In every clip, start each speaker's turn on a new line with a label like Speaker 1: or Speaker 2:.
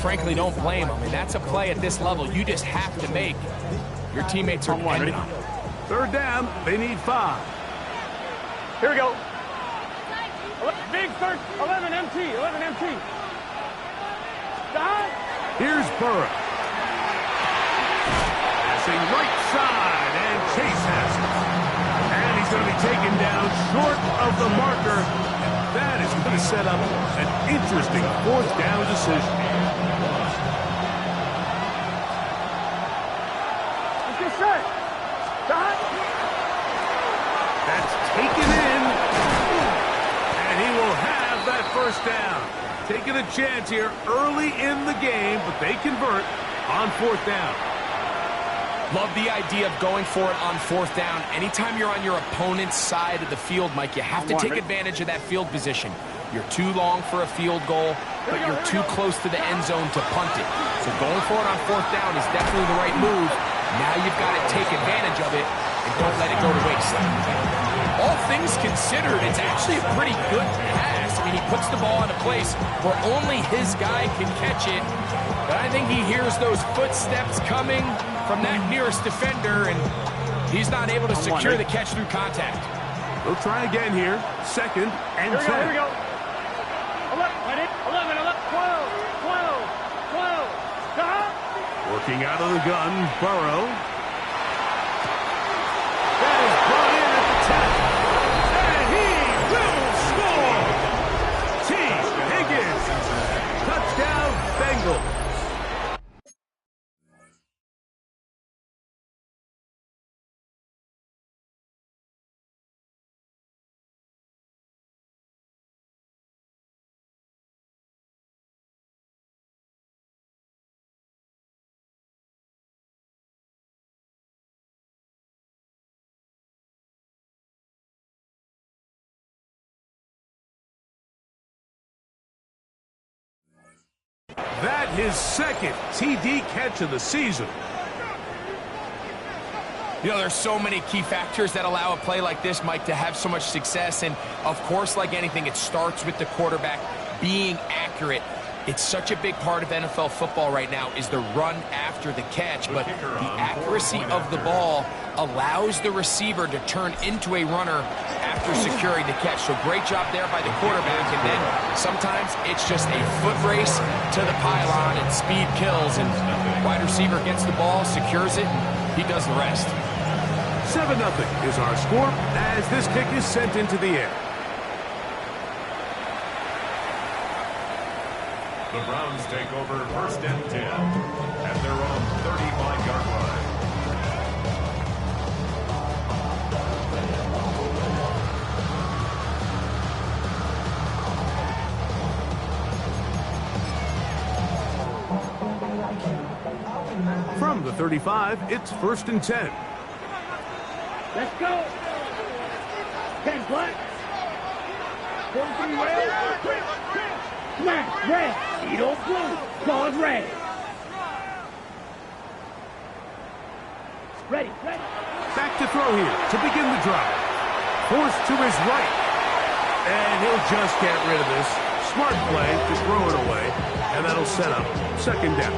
Speaker 1: frankly don't blame him. And that's a play at this level you just have to make. Your teammates are depending on it.
Speaker 2: Third down, they need 5.
Speaker 3: Here we go. Big third, 11 MT, 11 MT. Stop.
Speaker 2: Here's Burrow. Passing right side, and Chase has it. And he's going to be taken down short of the marker. That is going to set up an interesting 4th down decision.
Speaker 3: Let's get set. Stop.
Speaker 2: That's taken in. And he will have that 1st down. Taking a chance here early in the game, but they convert on 4th down.
Speaker 1: Love the idea of going for it on 4th down. Anytime you're on your opponent's side of the field, Mike, you have to take advantage of that field position. You're too long for a field goal, but you're too close to the end zone to punt it. So going for it on 4th down is definitely the right move. Now you've got to take advantage of it and don't let it go to waste. All things considered, it's actually a pretty good pass. I mean, he puts the ball in a place where only his guy can catch it. But I think he hears those footsteps coming from that nearest defender, and he's not able to secure the catch through contact.
Speaker 2: We'll try again here. 2nd and 10.
Speaker 3: Here we go. 11, 12, 12. Stop.
Speaker 2: Working out of the gun, Burrow. That is brought in at the 10. And he will score! T. Higgins. Touchdown, Bengals. That his 2nd TD catch of the season.
Speaker 1: You know, there's so many key factors that allow a play like this, Mike, to have so much success. And, of course, like anything, it starts with the quarterback being accurate. It's such a big part of NFL football right now is the run after the catch. But the accuracy of the ball allows the receiver to turn into a runner after securing the catch. So great job there by the quarterback. And then sometimes it's just a foot race to the pylon and speed kills. And wide receiver gets the ball, secures it, and he does the rest.
Speaker 2: 7-0 is our score as this kick is sent into the air.
Speaker 4: The Browns take over 1st and 10 at their own 35-yard line.
Speaker 2: From the 35, it's 1st and 10.
Speaker 3: Let's go. 10 black. 43 red. Smash red. Edo blue. Pause red. Ready.
Speaker 2: Back to throw here to begin the drive. Forced to his right. And he'll just get rid of this. Smart play to throw it away. And that'll set up 2nd down.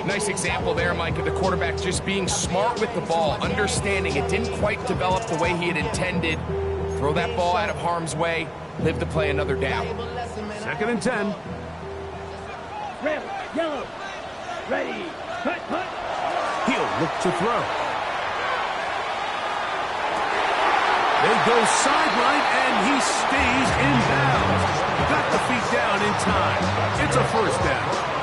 Speaker 1: Nice example there, Mike, of the quarterback just being smart with the ball, understanding it didn't quite develop the way he had intended. Throw that ball out of harm's way, live to play another down.
Speaker 2: 2nd and 10.
Speaker 3: Red, yellow. Ready. Cut.
Speaker 2: He'll look to throw. They go sideline, and he stays in bounds. Got the feet down in time. It's a 1st down.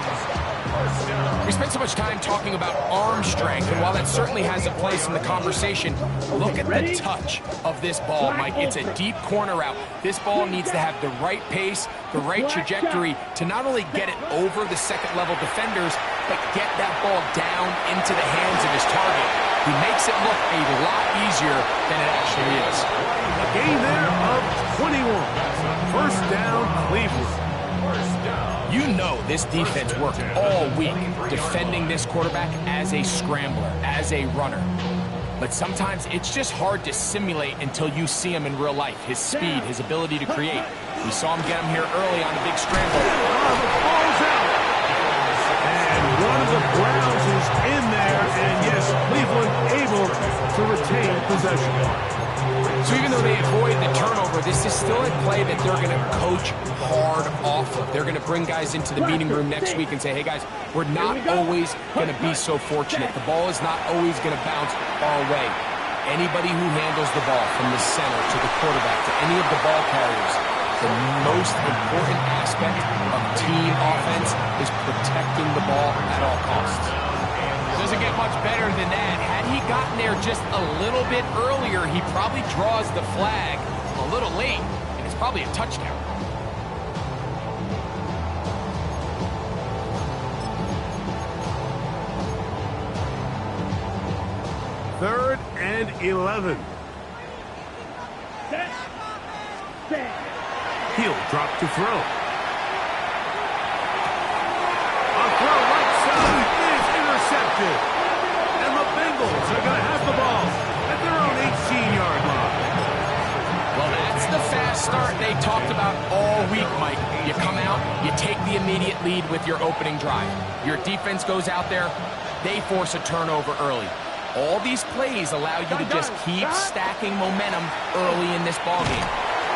Speaker 1: We spent so much time talking about arm strength, and while that certainly has a place in the conversation, look at the touch of this ball, Mike. It's a deep corner route. This ball needs to have the right pace, the right trajectory to not only get it over the 2nd-level defenders, but get that ball down into the hands of his target. He makes it look a lot easier than it actually is.
Speaker 2: A gain there of 21. 1st down, Cleveland.
Speaker 1: You know this defense worked all week defending this quarterback as a scrambler, as a runner. But sometimes it's just hard to simulate until you see him in real life. His speed, his ability to create. We saw him get him here early on the big scramble.
Speaker 2: The ball's out. possession.
Speaker 1: So even though they avoid the turnover, this is still a play that they're going to coach hard off of. They're going to bring guys into the meeting room next week and say, hey, guys, we're not always going to be so fortunate. The ball is not always going to bounce our way. Anybody who handles the ball from the center to the quarterback to any of the ball carriers, the most important aspect of team offense is protecting the ball at all costs. Doesn't get much better than that. Had he gotten there just a little bit earlier, he probably draws the flag a little late, and it's probably a touchdown.
Speaker 2: Third and 11. He'll drop to throw. A throw right side is intercepted. And the Bengals are going to have the ball at their own 18-yard line.
Speaker 1: Well, that's the fast start they talked about all week, Mike. You come out, you take the immediate lead with your opening drive. Your defense goes out there, they force a turnover early. All these plays allow you to just keep stacking momentum early in this ballgame.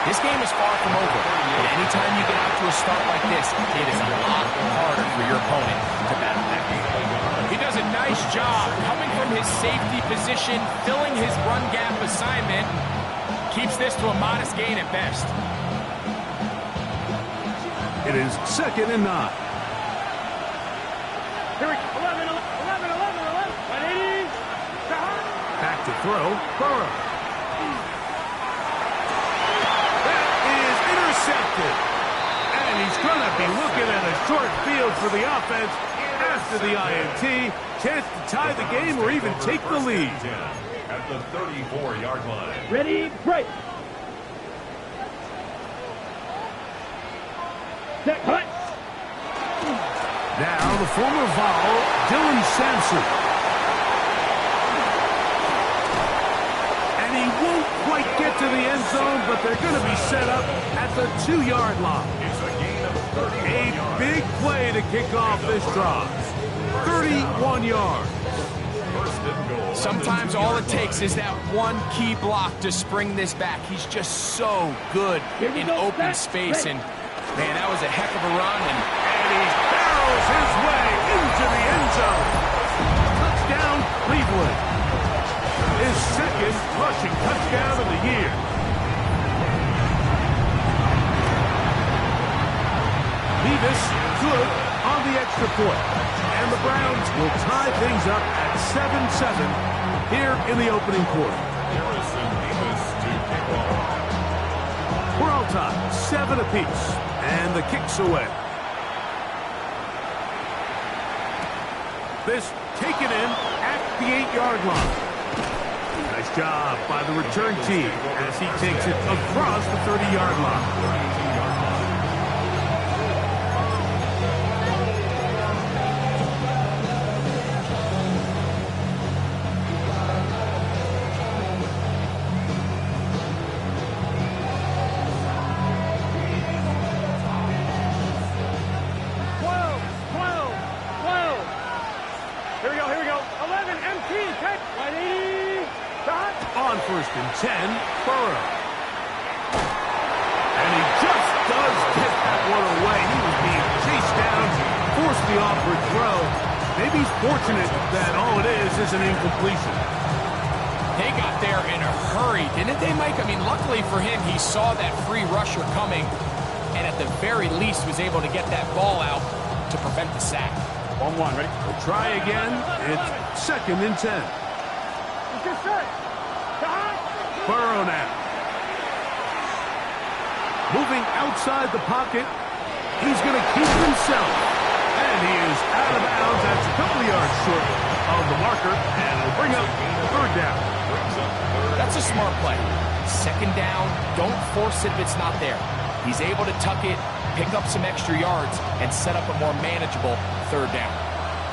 Speaker 1: This game is far from over, but anytime you get out to a start like this, it is a lot harder for your opponent to battle back. He does a nice job coming from his safety position, filling his run gap assignment, keeps this to a modest gain at best.
Speaker 2: It is 2nd and 9.
Speaker 3: Here we go. 11. 180.
Speaker 2: Back to throw, Burrow. That is intercepted. And he's going to be looking at a short field for the offense after the INT. Chance to tie the game or even take the lead.
Speaker 4: At the 34-yard line.
Speaker 3: Ready, break. Set, cut.
Speaker 2: Now the former Vol, Dylan Sampson. And he won't quite get to the end zone, but they're going to be set up at the 2-yard line.
Speaker 4: It's a gain of 31
Speaker 2: A big play to kick off this drive. 31 yards.
Speaker 4: First and goal.
Speaker 1: Sometimes all it takes is that one key block to spring this back. He's just so good in open space, and man, that was a heck of a run, and
Speaker 2: He barrels his way into the end zone. Touchdown, Cleveland. His second rushing touchdown of the year. Beavis good on the extra point. And the Browns will tie things up at 7-7 here in the opening quarter.
Speaker 4: Harrison Beavis to kick off.
Speaker 2: We're all tied, 7 apiece. And the kick's away. This taken in at the 8-yard line. Nice job by the return team as he takes it across the 30-yard line. On 1st and 10, Burrow. And he just does get that one away. He was being chased down, forced the awkward throw. Maybe he's fortunate that all it is an incompletion.
Speaker 1: they got there in a hurry, didn't they, Mike? I mean, luckily for him, he saw that free rusher coming, and at the very least was able to get that ball out to prevent the sack.
Speaker 3: 1-1, ready?
Speaker 2: We'll try again. It's 2nd and 10. Burrow now. Moving outside the pocket. He's going to keep himself. And he is out of bounds. That's a couple yards short of the marker. And it'll bring up 3rd down.
Speaker 1: That's a smart play. 2nd down, don't force it if it's not there. He's able to tuck it, pick up some extra yards, and set up a more manageable 3rd down.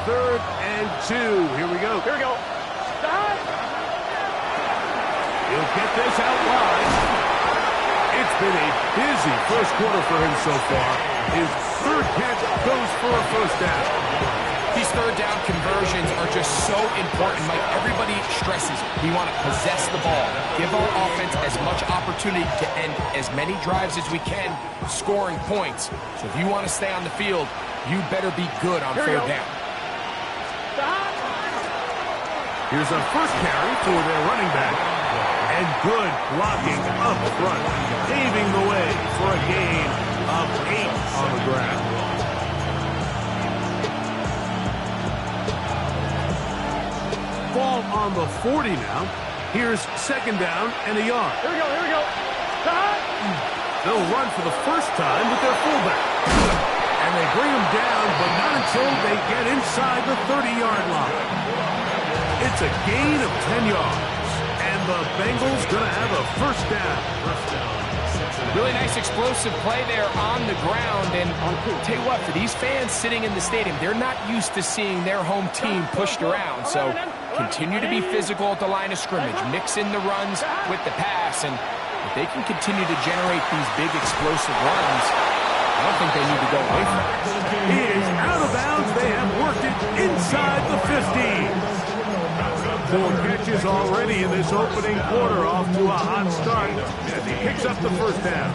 Speaker 2: 3rd and 2. Here we go.
Speaker 3: Here we go. Stop.
Speaker 2: He'll get this out wide. It's been a busy first quarter for him so far. His 3rd catch goes for a 1st down.
Speaker 1: These third down conversions are just so important, Mike. Everybody stresses it. We want to possess the ball, give our offense as much opportunity to end as many drives as we can, scoring points. So if you want to stay on the field, you better be good on third down.
Speaker 2: Here's a first carry for their running back. And good blocking up front, paving the way for a gain of 8 on the ground. Ball on the 40 now. Here's second down and a yard.
Speaker 3: Here we go.
Speaker 2: They'll run for the first time with their fullback. And they bring him down, but not until they get inside the 30-yard line. It's a gain of 10 yards. And the Bengals going to have a first down.
Speaker 1: Really nice explosive play there on the ground. And I'll tell you what, for these fans sitting in the stadium, they're not used to seeing their home team pushed around. So continue to be physical at the line of scrimmage. Mix in the runs with the pass. And if they can continue to generate these big explosive runs, I don't think they need to go away from it.
Speaker 2: He is out of bounds. They have worked it inside the 15. 4 catches already in this opening quarter, off to a hot start as he picks up the first down.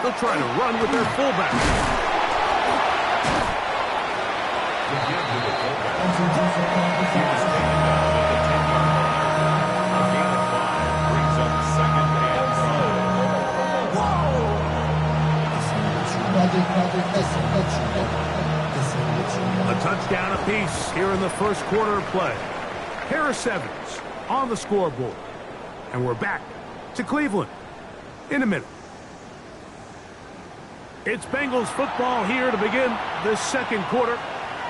Speaker 2: They'll try to run with their fullback. A touchdown apiece here in the first quarter of play. Harris Evans on the scoreboard. And we're back to Cleveland in a minute. It's Bengals football here to begin this second quarter.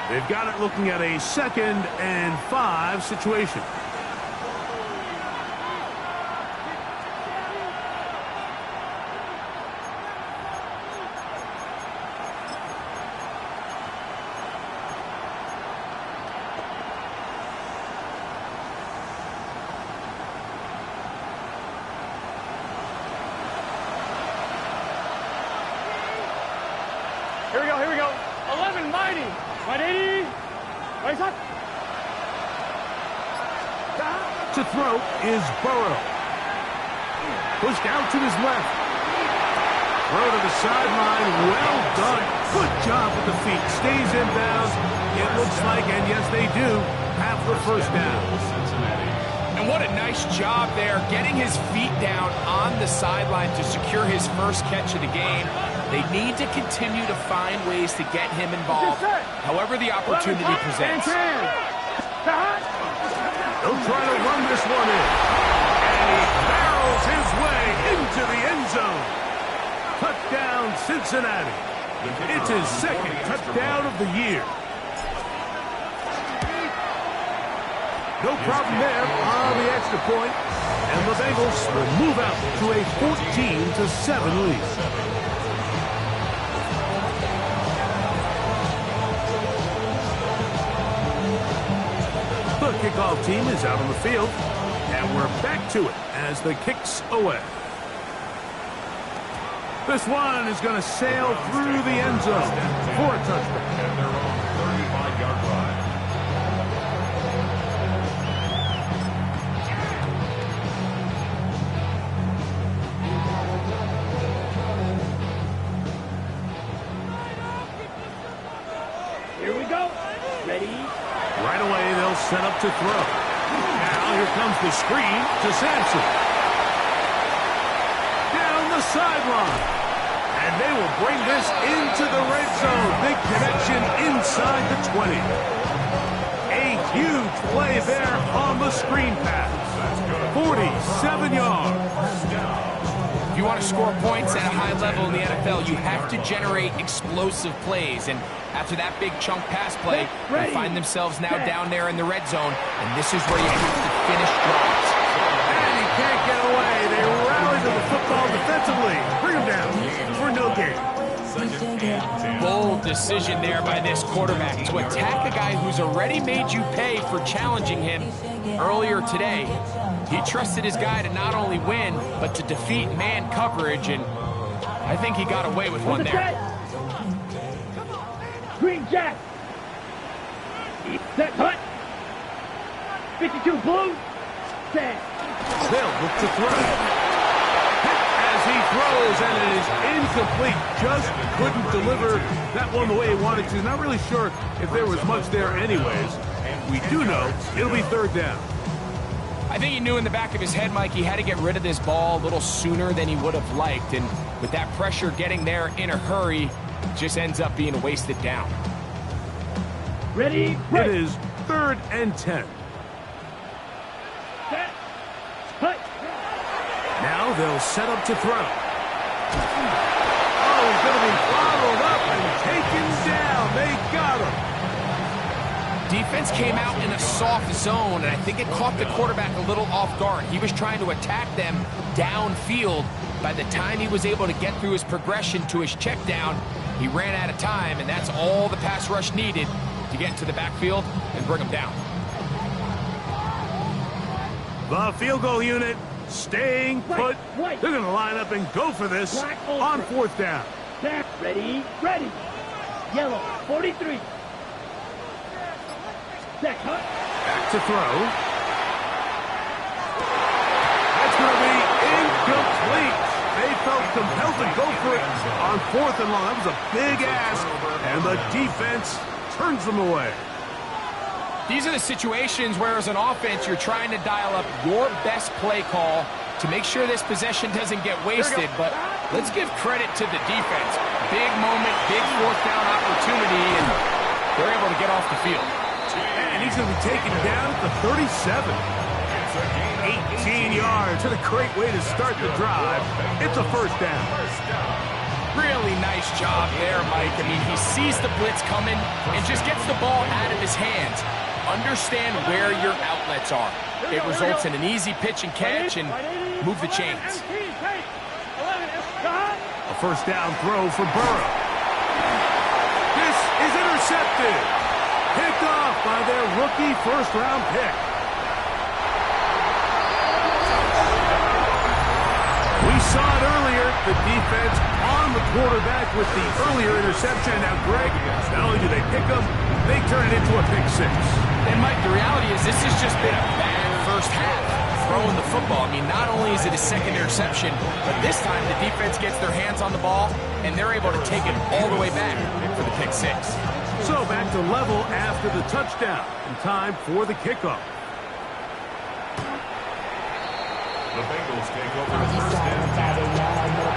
Speaker 2: They've got it looking at a 2nd and 5 situation.
Speaker 3: Here we go. 11 mighty. Mighty. Right side.
Speaker 2: To throw is Burrow. Pushed out to his left. Throw to the sideline. Well done. Good job with the feet. Stays in bounds. It looks like, and yes, they do, have the first down.
Speaker 1: And what a nice job there, getting his feet down on the sideline to secure his first catch of the game. They need to continue to find ways to get him involved, however the opportunity presents.
Speaker 2: They'll try to run this one in. And he barrels his way into the end zone. Touchdown, Cincinnati. It's his 2nd touchdown of the year. No problem there on the extra point. And the Bengals will move out to a 14-7 lead. The kickoff team is out on the field, and we're back to it as the kick's away. This one is going to sail through the end zone for a touchdown.
Speaker 4: And their own 35-yard line.
Speaker 3: Here we go. Ready?
Speaker 2: Right away, they'll set up to throw. Now here comes the screen to Sampson. Down the sideline. And they will bring this into the red zone. Big connection inside the 20. A huge play there on the screen pass. 47 yards.
Speaker 1: If you want to score points at a high level in the NFL, you have to generate explosive plays. And after that big chunk pass play, they find themselves now down there in the red zone, and this is where you have to finish drives.
Speaker 2: And he can't get away. They rally to the football defensively. Bring him down for no gain.
Speaker 1: Bold decision there by this quarterback to attack a guy who's already made you pay for challenging him earlier today. He trusted his guy to not only win, but to defeat man coverage, and I think he got away with one there.
Speaker 3: Green Jack. Set cut. 52 blue. Set.
Speaker 2: They'll look to throw. As he throws, and it is incomplete. Just couldn't deliver that one the way he wanted to. Not really sure if there was much there anyways. We do know it'll be third down.
Speaker 1: I think he knew in the back of his head, Mike, he had to get rid of this ball a little sooner than he would have liked. And with that pressure getting there in a hurry, it just ends up being a wasted down.
Speaker 3: Ready?
Speaker 2: It is 3rd and 10.
Speaker 3: Set. Cut.
Speaker 2: Now they'll set up to throw. Oh, he's going to be followed up and taken down. They got him.
Speaker 1: Defense came out in a soft zone, and I think it caught the quarterback a little off guard. He was trying to attack them downfield. By the time he was able to get through his progression to his check down, he ran out of time, and that's all the pass rush needed to get into the backfield and bring him down.
Speaker 2: The field goal unit staying put. They're going to line up and go for this on 4th down.
Speaker 3: Ready? Ready. Yellow. 43. Set cut.
Speaker 2: Back to throw. That's going to be incomplete. They felt compelled to go for it on 4th and long. That was a big ask, and the defense turns them away.
Speaker 1: These are the situations where, as an offense, you're trying to dial up your best play call to make sure this possession doesn't get wasted. But let's give credit to the defense. Big moment, big 4th down opportunity, and they're able to get off the field.
Speaker 2: And he's going to be taken down at the 37. 18 yards. And a great way to start the drive. It's a 1st down.
Speaker 1: Really nice job there, Mike. I mean, he sees the blitz coming and just gets the ball out of his hands. Understand where your outlets are. It results in an easy pitch and catch and move the chains.
Speaker 2: A 1st down throw for Burrow. This is intercepted. Picked off by their rookie 1st-round pick. We saw it earlier, the defense on the quarterback with the earlier interception. Now, Greg, not only do they pick him, they turn it into a pick 6.
Speaker 1: And, Mike, the reality is this has just been a bad first half throwing the football. I mean, not only is it a 2nd interception, but this time the defense gets their hands on the ball, and they're able to take it all the way back for the pick 6.
Speaker 2: So back to level after the touchdown, and time for the kickoff.
Speaker 4: The Bengals take over 1st and 10.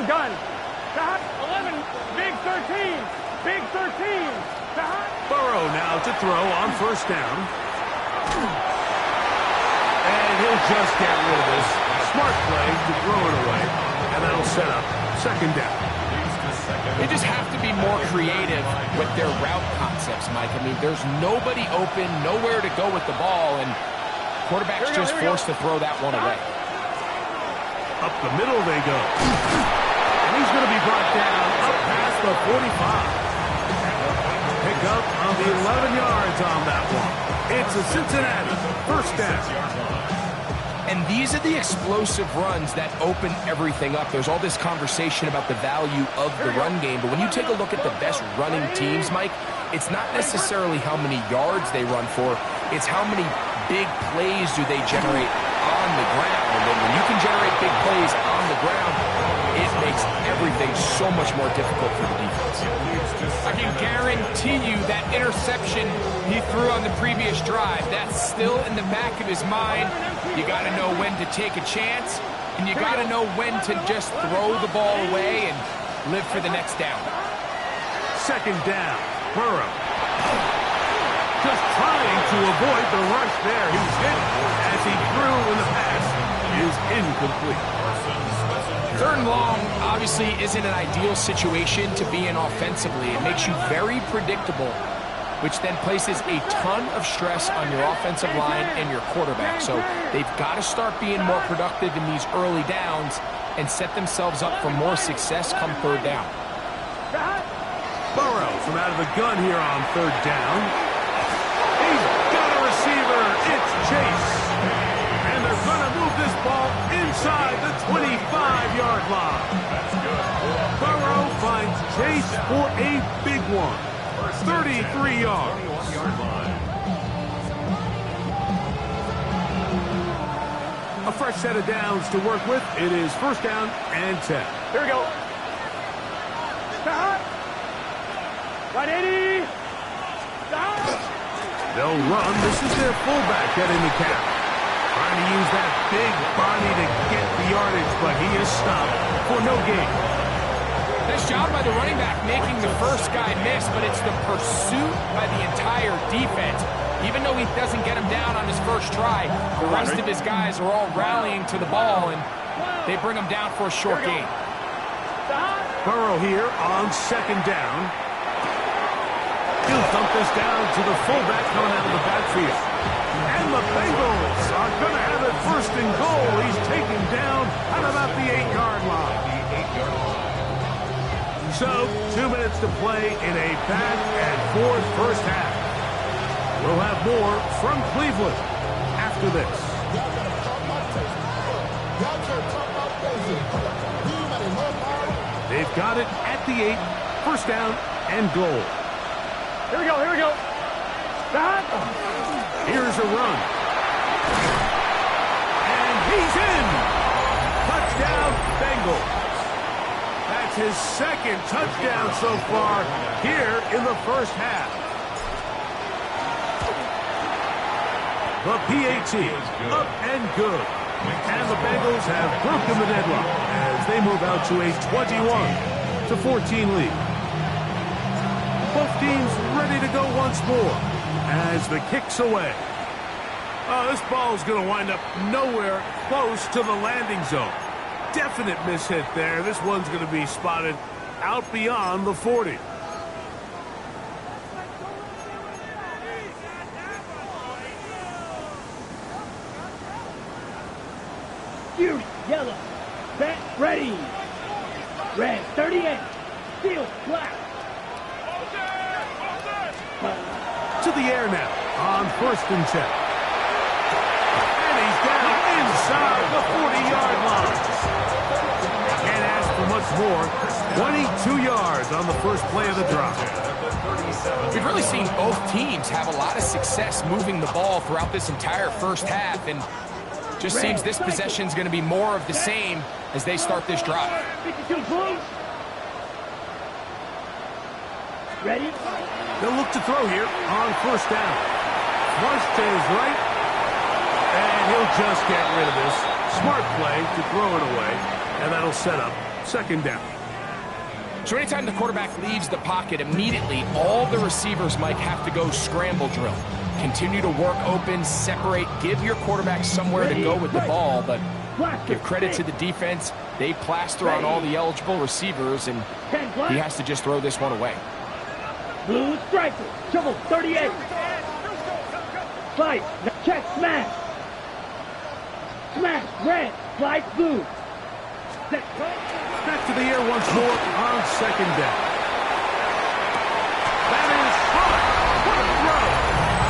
Speaker 3: Gun. Stop. 11. Big 13. Big 13. Stop.
Speaker 2: Burrow now to throw on 1st down. And he'll just get rid of this. Smart play to throw it away. And that'll set up 2nd down.
Speaker 1: They just have to be more creative with their route concepts, Mike. I mean, there's nobody open, nowhere to go with the ball, and quarterback's just forced to throw that one away.
Speaker 2: Up the middle they go. And he's going to be brought down up past the 45. Pick up on the 11 yards on that one. It's a Cincinnati 1st down.
Speaker 1: And these are the explosive runs that open everything up. There's all this conversation about the value of the run game, but when you take a look at the best running teams, Mike, it's not necessarily how many yards they run for, it's how many big plays do they generate on the ground. And then when you can generate big plays on the ground, it makes everything so much more difficult for the defense. I can guarantee you that interception he threw on the previous drive, that's still in the back of his mind. You got to know when to take a chance, and you got to know when to just throw the ball away and live for the next down.
Speaker 2: 2nd down, Burrow. Just trying to avoid the rush there. He was hit as he threw, and the pass is incomplete.
Speaker 1: Third and long obviously isn't an ideal situation to be in offensively. It makes you very predictable, which then places a ton of stress on your offensive line and your quarterback. So they've got to start being more productive in these early downs and set themselves up for more success come third down.
Speaker 2: Burrow from out of the gun here on third down. He's got a receiver. It's Chase. And they're going to move this ball inside the 25-yard line. Burrow finds Chase for a big one. 33 yards. A fresh set of downs to work with. It is first down and 10.
Speaker 3: Here we go. 180.
Speaker 2: They'll run. This is their fullback getting the cap. Trying to use that big body to get the yardage, but he is stopped for no gain.
Speaker 1: Nice job by the running back making the first guy miss, but it's the pursuit by the entire defense. Even though he doesn't get him down on his first try, the rest of his guys are all rallying to the ball, and they bring him down for a short gain.
Speaker 2: Burrow here on second down. He'll dump this down to the fullback coming out of the backfield. And the Bengals are going to have it first and goal. He's taken down at about the 8-yard line. So, 2 minutes to play in a back-and-forth first half. We'll have more from Cleveland after this. They've got it at the 8, first down and goal.
Speaker 3: Here we go, here we go. Stop.
Speaker 2: Here's a run. And he's in. Touchdown, Bengals. That's his second touchdown so far here in the first half. The PAT up and good. And the Bengals have broken the deadlock as they move out to a 21-14 lead. Both teams ready to go once more as the kick's away. Oh, this ball is going to wind up nowhere close to the landing zone. Definite mishit there. This one's going to be spotted out beyond the 40.
Speaker 5: Fuse, yellow, set, ready. Red, 38, steel, black.
Speaker 2: To the air now on first and 10. And he's down inside the 40-yard line. Can't ask for much more. 22 yards on the first play of the drive.
Speaker 1: We've really seen both teams have a lot of success moving the ball throughout this entire first half, and just seems this possession is going to be more of the same as they start this drive.
Speaker 5: 52 blue. Ready?
Speaker 2: They'll look to throw here on first down. Flush to his right, and he'll just get rid of this. Smart play to throw it away, and that'll set up second down.
Speaker 1: So anytime the quarterback leaves the pocket, immediately all the receivers might have to go scramble drill. Continue to work open, separate, give your quarterback somewhere to go with the ball, but give credit to the defense. They plaster on all the eligible receivers, and he has to just throw this one away.
Speaker 5: Blue striker, triple 38. Fight, check, smash. Smash, red, slide, blue.
Speaker 2: Back to the air once more on second down. That is hot. What a throw.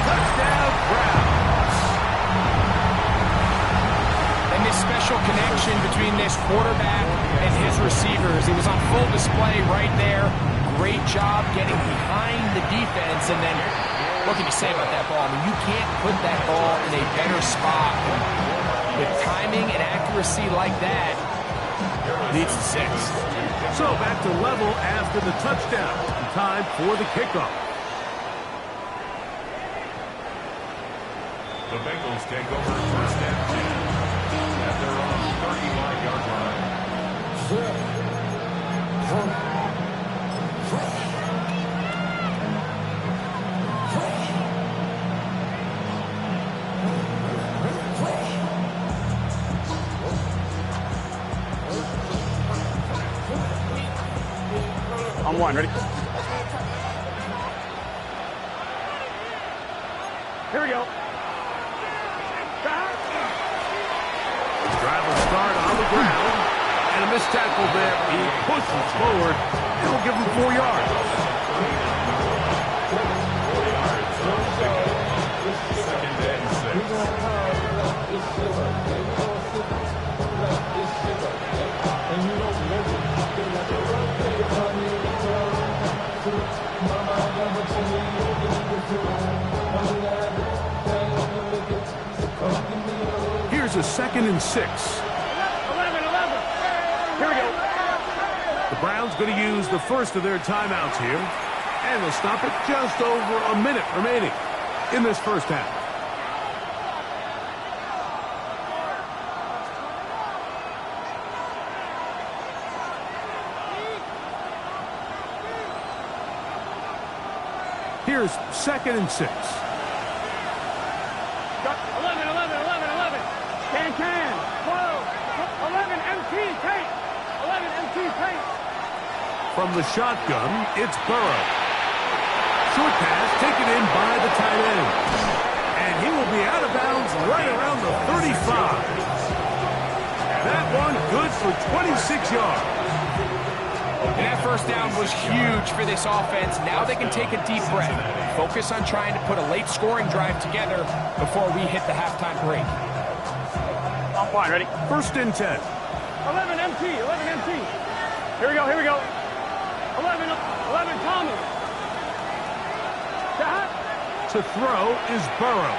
Speaker 2: Touchdown, Browns.
Speaker 1: And this special connection between this quarterback and his receivers, it was on full display right there. Great job getting behind the defense, and then what can you say about that ball? I mean, you can't put that ball in a better spot. With timing and accuracy like that, leads to 6.
Speaker 2: So back to level after the touchdown. Time for the kickoff.
Speaker 4: The Bengals take over first and 10 at their own 35-yard line.
Speaker 3: On one, ready? Here we go.
Speaker 2: Drive will start on the ground. And a missed tackle there. He pushes forward. It'll give him 4 yards.
Speaker 4: Second and
Speaker 2: 6. Here's a 2nd and 6.
Speaker 3: 11. Here we go.
Speaker 2: The Browns going to use the first of their timeouts here. And they'll stop it just over a minute remaining in this first half. Here's 2nd and 6.
Speaker 3: 11. Can. 12. 11 MT tape. 11 MT tape.
Speaker 2: From the shotgun, it's Burrow. Short pass taken in by the tight end. And he will be out of bounds right around the 35. That one good for 26 yards.
Speaker 1: And that first down was huge for this offense. Now they can take a deep breath. Focus on trying to put a late scoring drive together before we hit the halftime break.
Speaker 3: On one, ready?
Speaker 2: 1st and 10.
Speaker 3: 11 MT. Here we go. 11 Thomas. Shot.
Speaker 2: To throw is Burrow.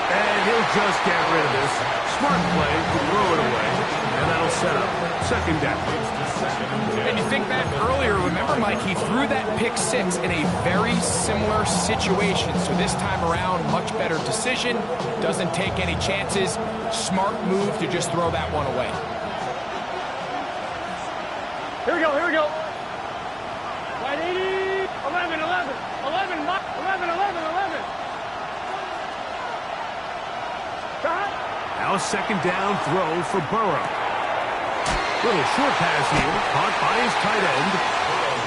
Speaker 2: And he'll just get rid of this. Smart play to throw it away. And that'll set up 2nd down.
Speaker 1: And you think back earlier, remember, Mike, he threw that pick 6 in a very similar situation. So this time around, much better decision. Doesn't take any chances. Smart move to just throw that one away.
Speaker 3: Here we go. Right 80. 11. 11. Shot.
Speaker 2: Now a 2nd down throw for Burrow. Little short pass here, caught by his tight end.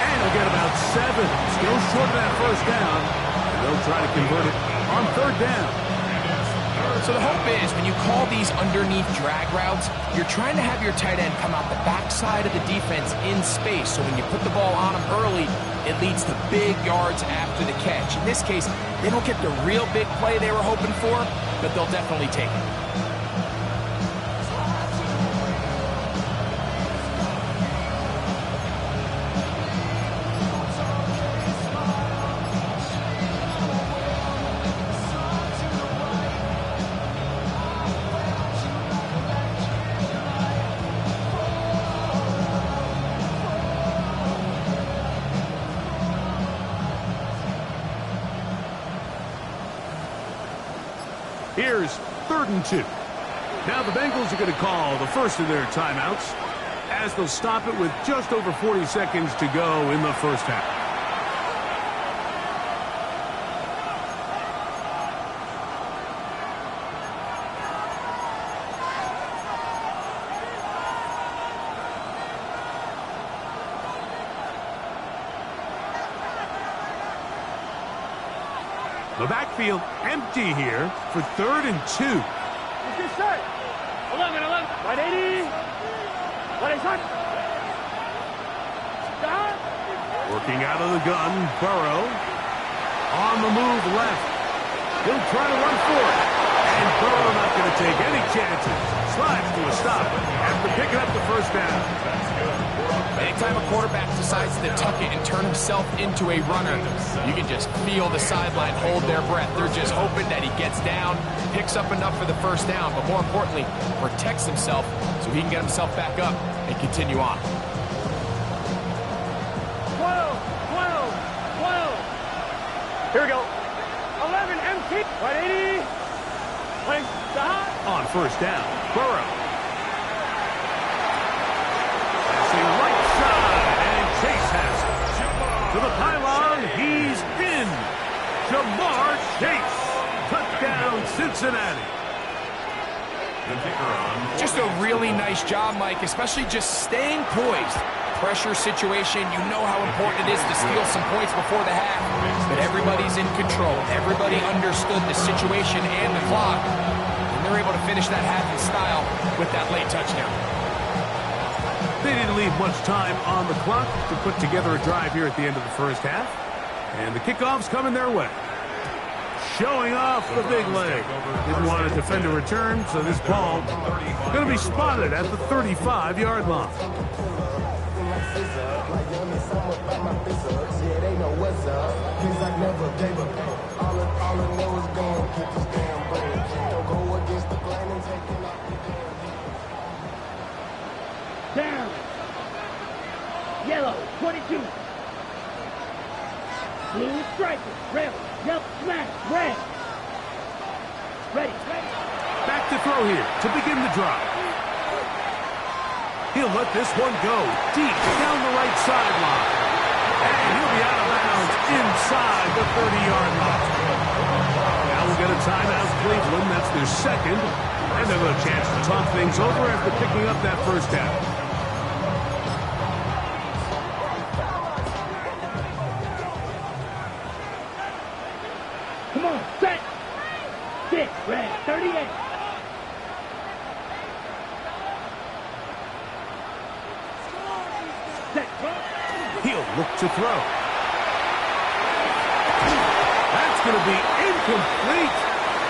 Speaker 2: And he'll get about 7. Still short of that first down. And they'll try to convert it on 3rd down.
Speaker 1: So the hope is when you call these underneath drag routes, you're trying to have your tight end come out the backside of the defense in space. So when you put the ball on him early, it leads to big yards after the catch. In this case, they don't get the real big play they were hoping for, but they'll definitely take it.
Speaker 2: Here's 3rd and 2. Now the Bengals are going to call the first of their timeouts as they'll stop it with just over 40 seconds to go in the first half. The backfield empty here for 3rd and 2.
Speaker 3: Let's get set. 11. Right 80. Right shot. Shot.
Speaker 2: Working out of the gun, Burrow. On the move left. He'll try to run for it. And Burrow not going to take any chances. Slides to a stop after picking up the first down.
Speaker 1: Anytime a quarterback decides to tuck it and turn himself into a runner, you can just feel the sideline hold their breath. They're just hoping that he gets down, picks up enough for the first down, but more importantly, protects himself so he can get himself back up and continue on.
Speaker 3: 12. Here we go. 11 MT. Right 80. Right shot.
Speaker 2: On first down, Burrow. Passing right side, and Chase has it. To the pylon, he's in. Jamar Chase. Touchdown, Cincinnati.
Speaker 4: the kicker on.
Speaker 1: Just a really nice job, Mike, especially just staying poised. Pressure situation, you know how important it is to steal some points before the half. But everybody's in control. Everybody understood the situation and the clock. And they're able to finish that half in style with that late touchdown.
Speaker 2: They didn't leave much time on the clock to put together a drive here at the end of the first half. And the kickoff's coming their way. Showing off the big leg. Didn't want to defend a return, so this ball going to be spotted at the 35-yard line.
Speaker 5: Down. Yellow, 22. Blue striker, red, yellow, smash, red. Ready.
Speaker 2: Back to throw here to begin the drive. He'll let this one go deep down the right sideline. And he'll be out of bounds inside the 30-yard line. Now we'll get a timeout, Cleveland. That's their second. And they'll have a chance to talk things over after picking up that first down.
Speaker 5: Come on, set. 6, red, 38. Set.
Speaker 2: He'll look to throw. That's going to be incomplete.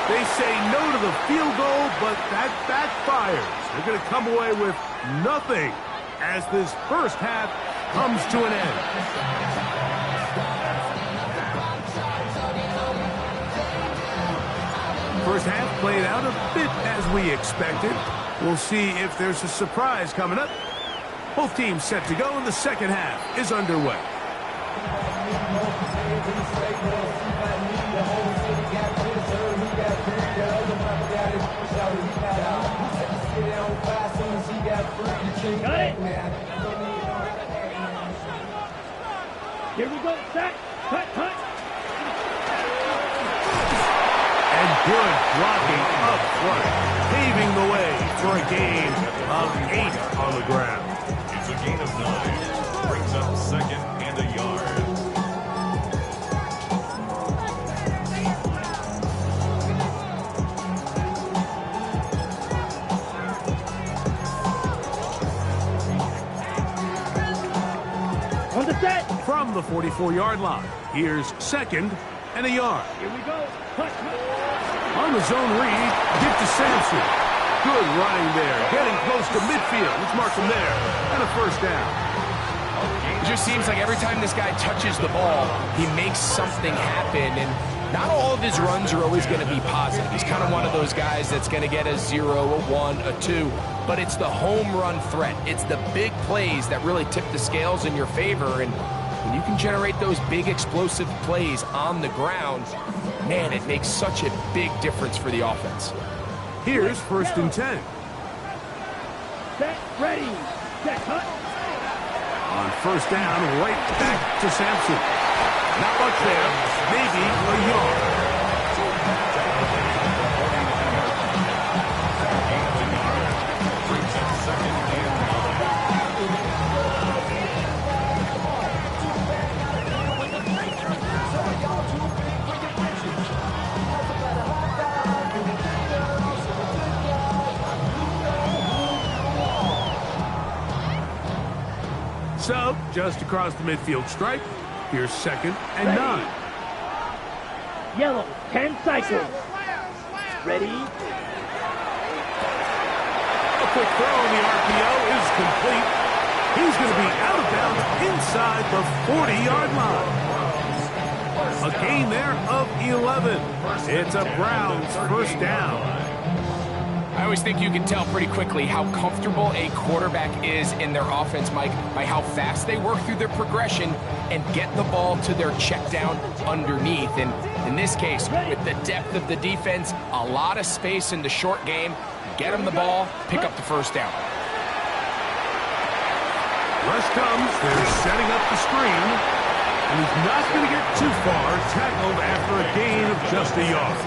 Speaker 2: They say no to the field goal, but that backfires. They're going to come away with nothing as this first half comes to an end. First half played out a bit as we expected. We'll see if there's a surprise coming up. Both teams set to go, and the second half is underway.
Speaker 5: Got it. Here we go, set. Cut.
Speaker 2: And good blocking up front, paving the way for a gain of 8 on the ground.
Speaker 4: It's a gain of 9. Brings up second and a yard.
Speaker 5: On the set.
Speaker 2: From the 44-yard line, here's second and a yard.
Speaker 5: Here we go. Cut.
Speaker 2: On the zone read, get to Sampson. Good running there, getting close to midfield. Let's mark him there. And a first down.
Speaker 1: It just seems like every time this guy touches the ball, he makes something happen. And not all of his runs are always going to be positive. He's kind of one of those guys that's going to get a 0, a 1, a 2. But it's the home run threat. It's the big plays that really tip the scales in your favor. And when you can generate those big explosive plays on the ground, man, it makes such a big difference for the offense.
Speaker 2: Here's first and 10.
Speaker 5: Set. Ready. Set. Cut.
Speaker 2: On first down, right back to Sampson. Not much there. Maybe a yard.
Speaker 4: Brings up second and
Speaker 2: 9. So, just across the midfield stripe, here's second and 9.
Speaker 5: Yellow, 10 cycles. Ready.
Speaker 2: A quick throw in the RPO is complete. He's going to be out of bounds inside the 40-yard line. A gain there of 11. It's a Browns first down.
Speaker 1: I always think you can tell pretty quickly how comfortable a quarterback is in their offense, Mike, by how fast they work through their progression and get the ball to their check down underneath. And in this case, with the depth of the defense, a lot of space in the short game, get them the ball, pick up the first down.
Speaker 2: Rush comes, they're setting up the screen, and he's not going to get too far, tackled after a gain of just a yard.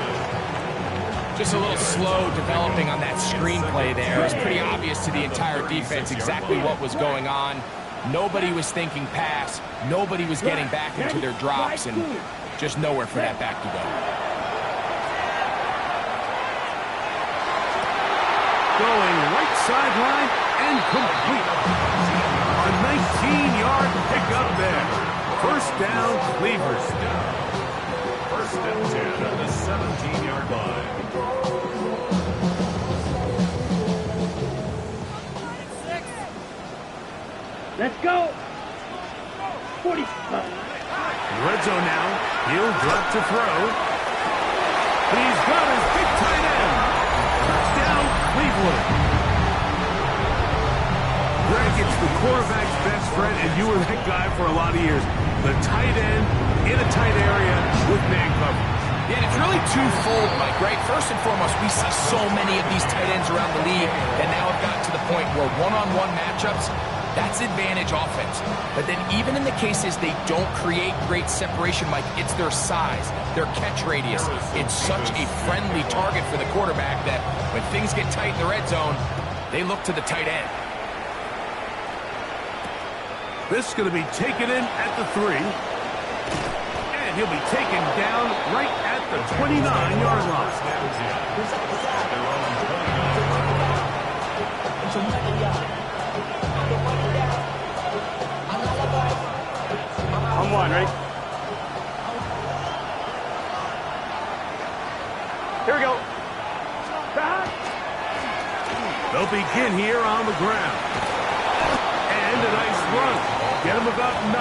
Speaker 1: Just a little slow developing on that screenplay there. It was pretty obvious to the entire defense exactly what was going on. Nobody was thinking pass. Nobody was getting back into their drops, and just nowhere for that back to go.
Speaker 2: Going right sideline and complete. A 19-yard pickup there. First down, Cleveland.
Speaker 4: First and 10 at the 17-yard line.
Speaker 5: Let's go. 45.
Speaker 2: Red zone now. He'll drop to throw. He's got his big tight end. Touchdown, Cleveland. Greg, it's the quarterback's best friend, and you were that guy for a lot of years. The tight end in a tight area with man coverage.
Speaker 1: Yeah, and it's really twofold, Mike, right? First and foremost, we see so many of these tight ends around the league that now have gotten to the point where one-on-one matchups, that's advantage offense. But then even in the cases they don't create great separation, Mike, it's their size, their catch radius. It's such a friendly target for the quarterback that when things get tight in the red zone, they look to the tight end.
Speaker 2: This is going to be taken in at the 3. And he'll be taken down right at the 29-yard line.
Speaker 3: I'm one, ready? Here we go.
Speaker 2: They'll begin here on the ground. And a nice run. Get him about 9.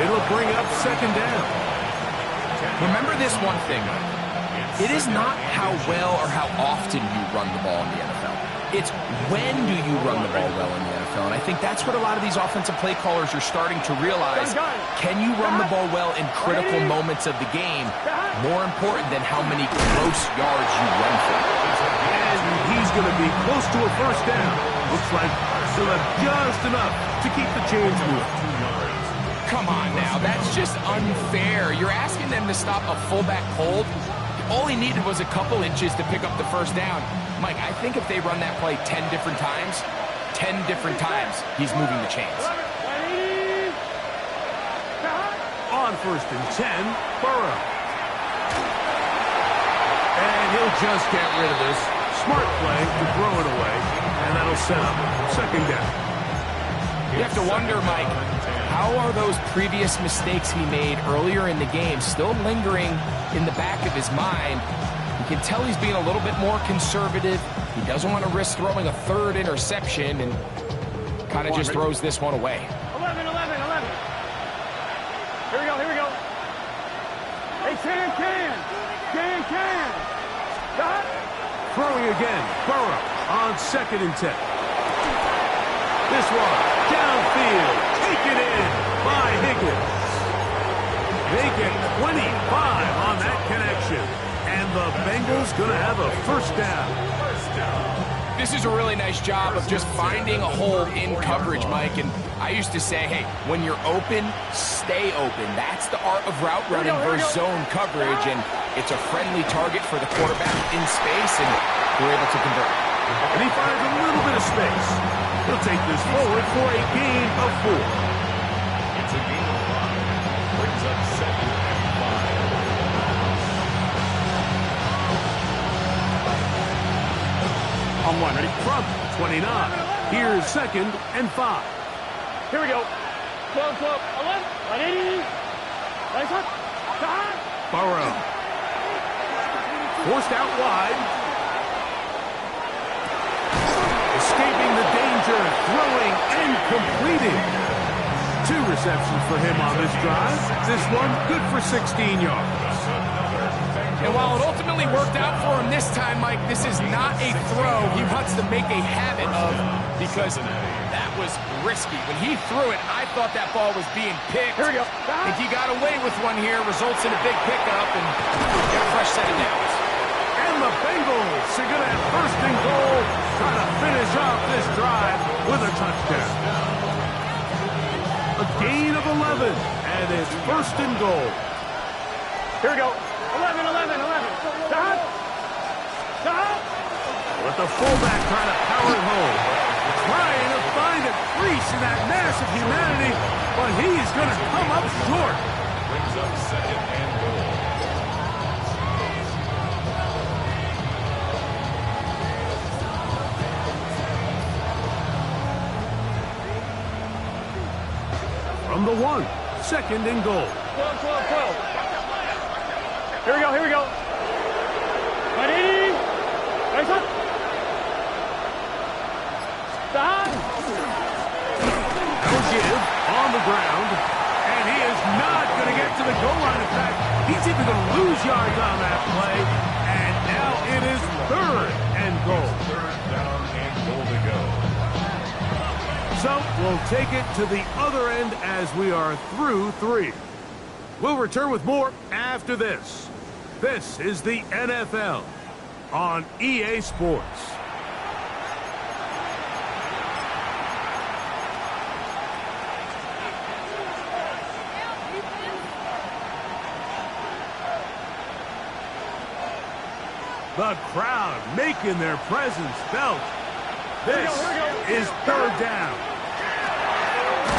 Speaker 2: It'll bring up second down.
Speaker 1: Remember this one thing, Mike. It is not how well or how often you run the ball in the NFL. It's when do you run the ball well in the NFL. And I think that's what a lot of these offensive play callers are starting to realize. Can you run the ball well in critical moments of the game? More important than how many close yards you run for.
Speaker 2: And he's going to be close to a first down. Looks like he'll have just enough to keep the chains moving.
Speaker 1: Come on now, that's just unfair. You're asking them to stop a fullback cold. All he needed was a couple inches to pick up the first down. Mike, I think if they run that play 10 different times, he's moving the chains.
Speaker 2: On first and 10, Burrow. And he'll just get rid of this. Smart play to throw it away, and that'll set up second down.
Speaker 1: You have to wonder, Mike, how are those previous mistakes he made earlier in the game still lingering in the back of his mind? You can tell he's being a little bit more conservative. He doesn't want to risk throwing a third interception and kind of just throws this one away.
Speaker 3: 11. Here we go. Hey, can. Stop.
Speaker 2: Throwing again, Burrow on second and 10. This one, downfield, taken in by Higgins. They get 25 on that connection, and the Bengals going to have a first down.
Speaker 1: This is a really nice job of just finding a hole in coverage, Mike. And I used to say, hey, when you're open, stay open. That's the art of route running versus zone coverage, and it's a friendly target for the quarterback in space, and we're able to convert.
Speaker 2: And he finds a little bit of space. He'll take this forward for a gain of 4.
Speaker 4: It's a gain of 5. Brings up second and 5.
Speaker 3: I'm one, ready?
Speaker 2: From 29. Here's second and 5.
Speaker 3: Here we go. 12. 11. 180. Nice one. Stop.
Speaker 2: Burrow. Forced out wide. Escaping the danger, throwing and completing. 2 receptions for him on this drive. This one good for 16 yards.
Speaker 1: And while it ultimately worked out for him this time, Mike, this is not a throw he wants to make a habit of, because that was risky. When he threw it, I thought that ball was being picked.
Speaker 3: Here we go.
Speaker 1: I think he got away with one here, results in a big pickup, and get a fresh set of downs.
Speaker 2: And the Bengals are going to have first and goal, trying to finish off this drive with a touchdown. A gain of 11, and it's first and goal.
Speaker 3: Here we go. 11. Stop.
Speaker 2: With the fullback trying to power it home. Trying to find a crease in that mass of humanity, but he's going to come up short.
Speaker 4: Brings up second and goal.
Speaker 2: From the 1, second and goal.
Speaker 3: 12. Here we go. Ready? Nice one. Stop.
Speaker 2: Ogier on the ground, and he is not going to get to the goal line. In fact, he's even going to lose yards on that play, and now it is third and goal.
Speaker 4: Third down and goal to go.
Speaker 2: So we'll take it to the other end as we are through 3. We'll return with more after this. This is the NFL on EA Sports. The crowd making their presence felt. This is third down.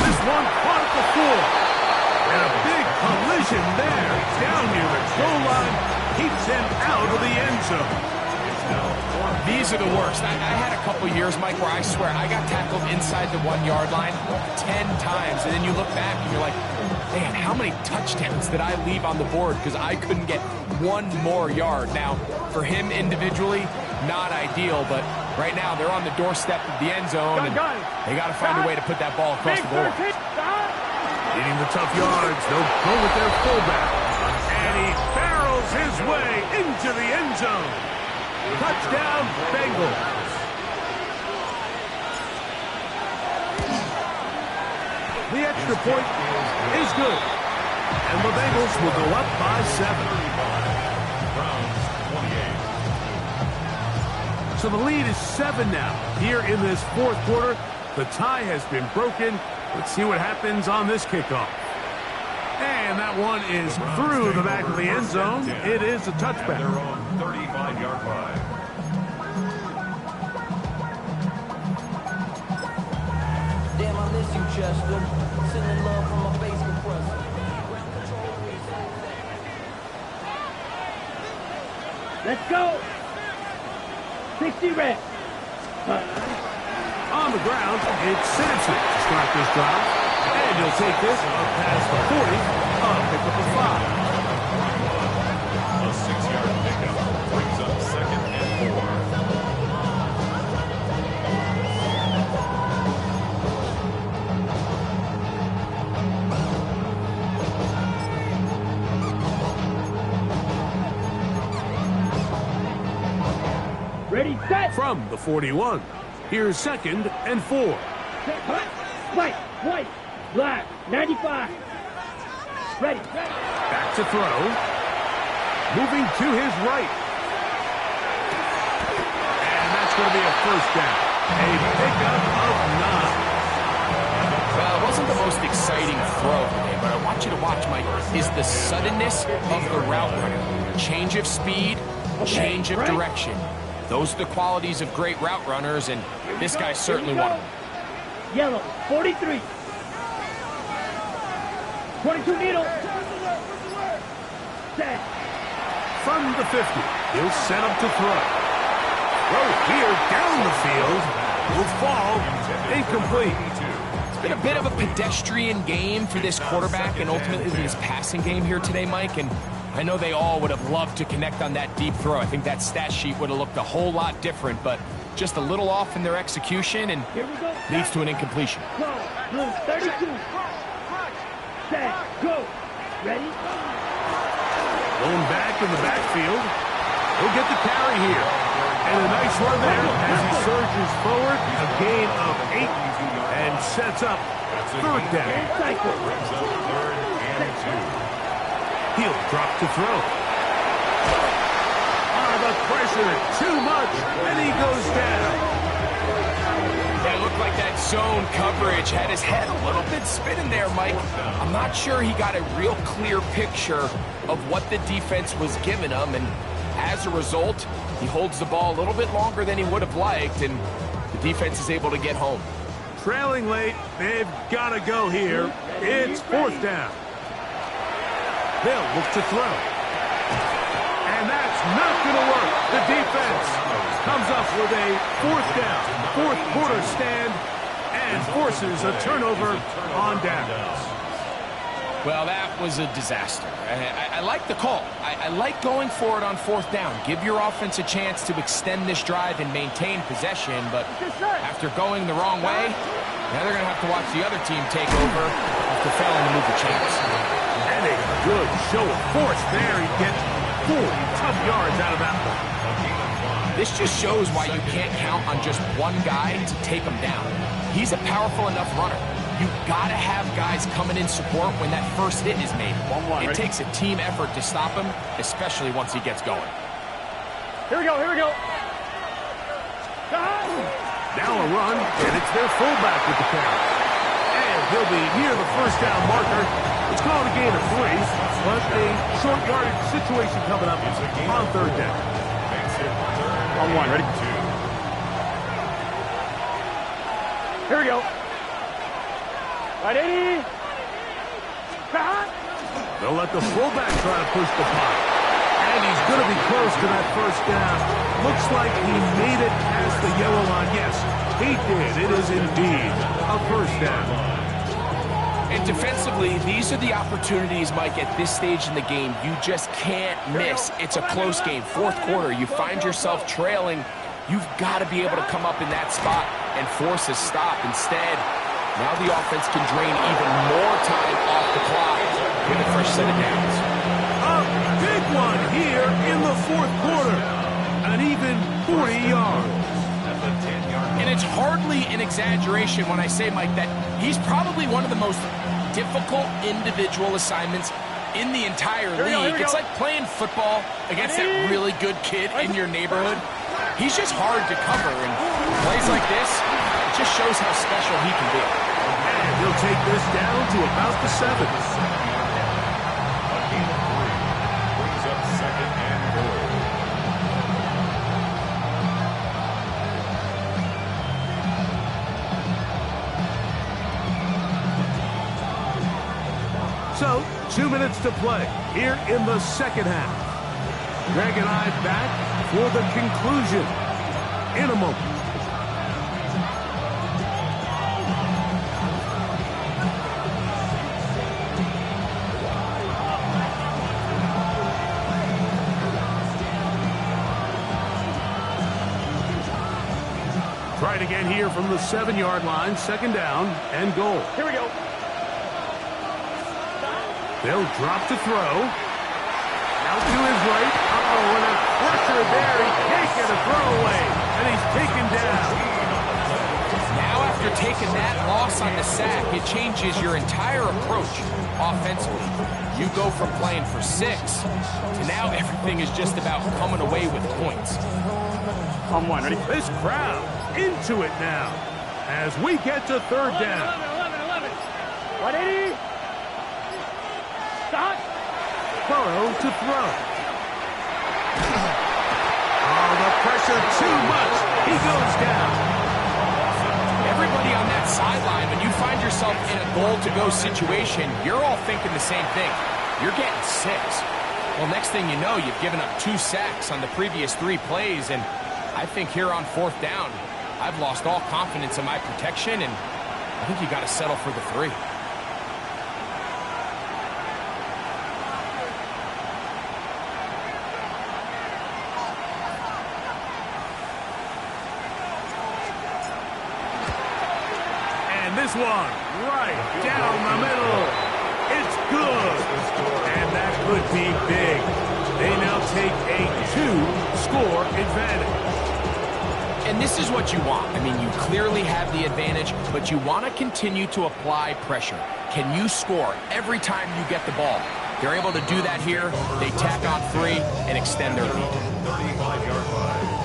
Speaker 2: This one caught the floor. And a big collision there. Down near the goal line. Keeps him out of the end zone.
Speaker 1: These are the worst. I had a couple years, Mike, where I swear I got tackled inside the 1-yard line 10 times. And then you look back and you're like, man, how many touchdowns did I leave on the board because I couldn't get one more yard? Now, for him individually, not ideal, but right now they're on the doorstep of the end zone, and they got to find a way to put that ball across the board.
Speaker 2: Needing the tough yards, they'll go with their fullback. And he barrels his way into the end zone. Touchdown, Bengals. The extra point is good. And the Bengals will go up by 7.
Speaker 4: Browns 28.
Speaker 2: So the lead is 7 now. Here in this fourth quarter, the tie has been broken. Let's see what happens on this kickoff. And that one is through the back of the end zone. It is a touchback.
Speaker 4: They're on 35-yard line.
Speaker 6: Damn, I miss you, Chester. Sending love from my face compressor.
Speaker 5: Let's go. 60 reps.
Speaker 2: On the ground, it's Sampson to start this drive. And he'll take this up past the 40. Pick up a 5.
Speaker 4: A 6-yard pickup brings up second and 4.
Speaker 5: Ready, set.
Speaker 2: From the 41, here's second and 4.
Speaker 5: White, white, black, 95. Ready.
Speaker 2: Back to throw. Moving to his right. And that's going to be a first down. A pickup of 9.
Speaker 1: Well, it wasn't the most exciting throw today, but I want you to watch, Mike, is the suddenness of the route running. Change of speed, change of direction. Those are the qualities of great route runners, and this guy's certainly one of them.
Speaker 5: Yellow, 43. 22 needle. Set.
Speaker 2: From the 50, he'll set up to throw. Throw here down the field. Will fall incomplete.
Speaker 1: It's been a bit of a pedestrian game for this quarterback and ultimately this passing game here today, Mike, and I know they all would have loved to connect on that deep throw. I think that stat sheet would have looked a whole lot different, but just a little off in their execution and leads to an incompletion.
Speaker 5: Go. Blue, 32. Set. Go. Ready?
Speaker 2: Going back in the backfield. He'll get the carry here. And a nice run there as he surges forward. A gain of 8 and sets up third down.
Speaker 5: Cycle.
Speaker 4: Brings up third and 2.
Speaker 2: He'll drop to throw. The pressure too much, and he goes down.
Speaker 1: It looked like that zone coverage had his head a little bit spinning there, Mike. I'm not sure he got a real clear picture of what the defense was giving him, and as a result, He holds the ball a little bit longer than he would have liked, and the defense is able to get home.
Speaker 2: Trailing late, they've got to go here. It's fourth down. They'll look to throw. And that's not going to work. The defense comes up with a fourth down, fourth quarter stand, and forces a turnover on downs.
Speaker 1: Well, that was a disaster. I like the call. I like going for it on fourth down. Give your offense a chance to extend this drive and maintain possession, but after going the wrong way, now they're going to have to watch the other team take over after failing to move the chains.
Speaker 2: And a good show of force there. He gets 40 tough yards out of that one.
Speaker 1: This just shows why you can't count on just one guy to take him down. He's a powerful enough runner. You've got to have guys coming in support when that first hit is made. It takes a team effort to stop him, especially once he gets going.
Speaker 3: Here we go, here we go.
Speaker 2: Now a run, and it's their fullback with the carry. And he'll be near the first down marker. It's called a gain of 3, but a short yardage situation coming up on third down.
Speaker 3: On one, ready? Here we go. Right, 80.
Speaker 2: They'll let the fullback try to push the pot. And he's going to be close to that first down. Looks like he made it past the yellow line. Yes, he did. It is indeed a first down.
Speaker 1: And defensively, these are the opportunities, Mike, at this stage in the game you just can't miss. It's a close game. Fourth quarter, you find yourself trailing. You've got to be able to come up in that spot and force a stop. Instead, now the offense can drain even more time off the clock with a fresh set of downs.
Speaker 2: A big one here in the fourth quarter. An even 40 yards.
Speaker 1: And it's hardly an exaggeration when I say, Mike, that he's probably one of the most difficult individual assignments in the entire league. It's like playing football against that really good kid in your neighborhood. He's just hard to cover, and plays like this, it just shows how special he can be.
Speaker 2: And he'll take this down to about the 7.
Speaker 4: Brings up second and goal.
Speaker 2: So, 2 minutes to play here in the second half. Greg and I back for the conclusion in a moment. Try it again here from the 7-yard line, second down and goal.
Speaker 3: Here we go.
Speaker 2: They'll drop to throw. Out to his right. Uh-oh, and a pressure there. He can't get a throwaway, and he's taken down.
Speaker 1: Now after taking that loss on the sack, it changes your entire approach offensively. You go from playing for 6 to now everything is just about coming away with points.
Speaker 3: On one, ready?
Speaker 2: This crowd into it now as we get to third down.
Speaker 3: 11. 180. Stop.
Speaker 2: Burrow to throw. Oh, the pressure too much. He goes down.
Speaker 1: Everybody on that sideline, when you find yourself in a goal-to-go situation, you're all thinking the same thing. You're getting 6. Well, next thing you know, you've given up 2 sacks on the previous 3 plays, and I think here on fourth down, I've lost all confidence in my protection, and I think you got to settle for the 3.
Speaker 2: This one right down the middle. It's good. And that could be big. They now take a 2-score advantage.
Speaker 1: And this is what you want. I mean, you clearly have the advantage, but you want to continue to apply pressure. Can you score every time you get the ball? They're able to do that here. They tack on 3 and extend their lead.
Speaker 4: 35-yard line.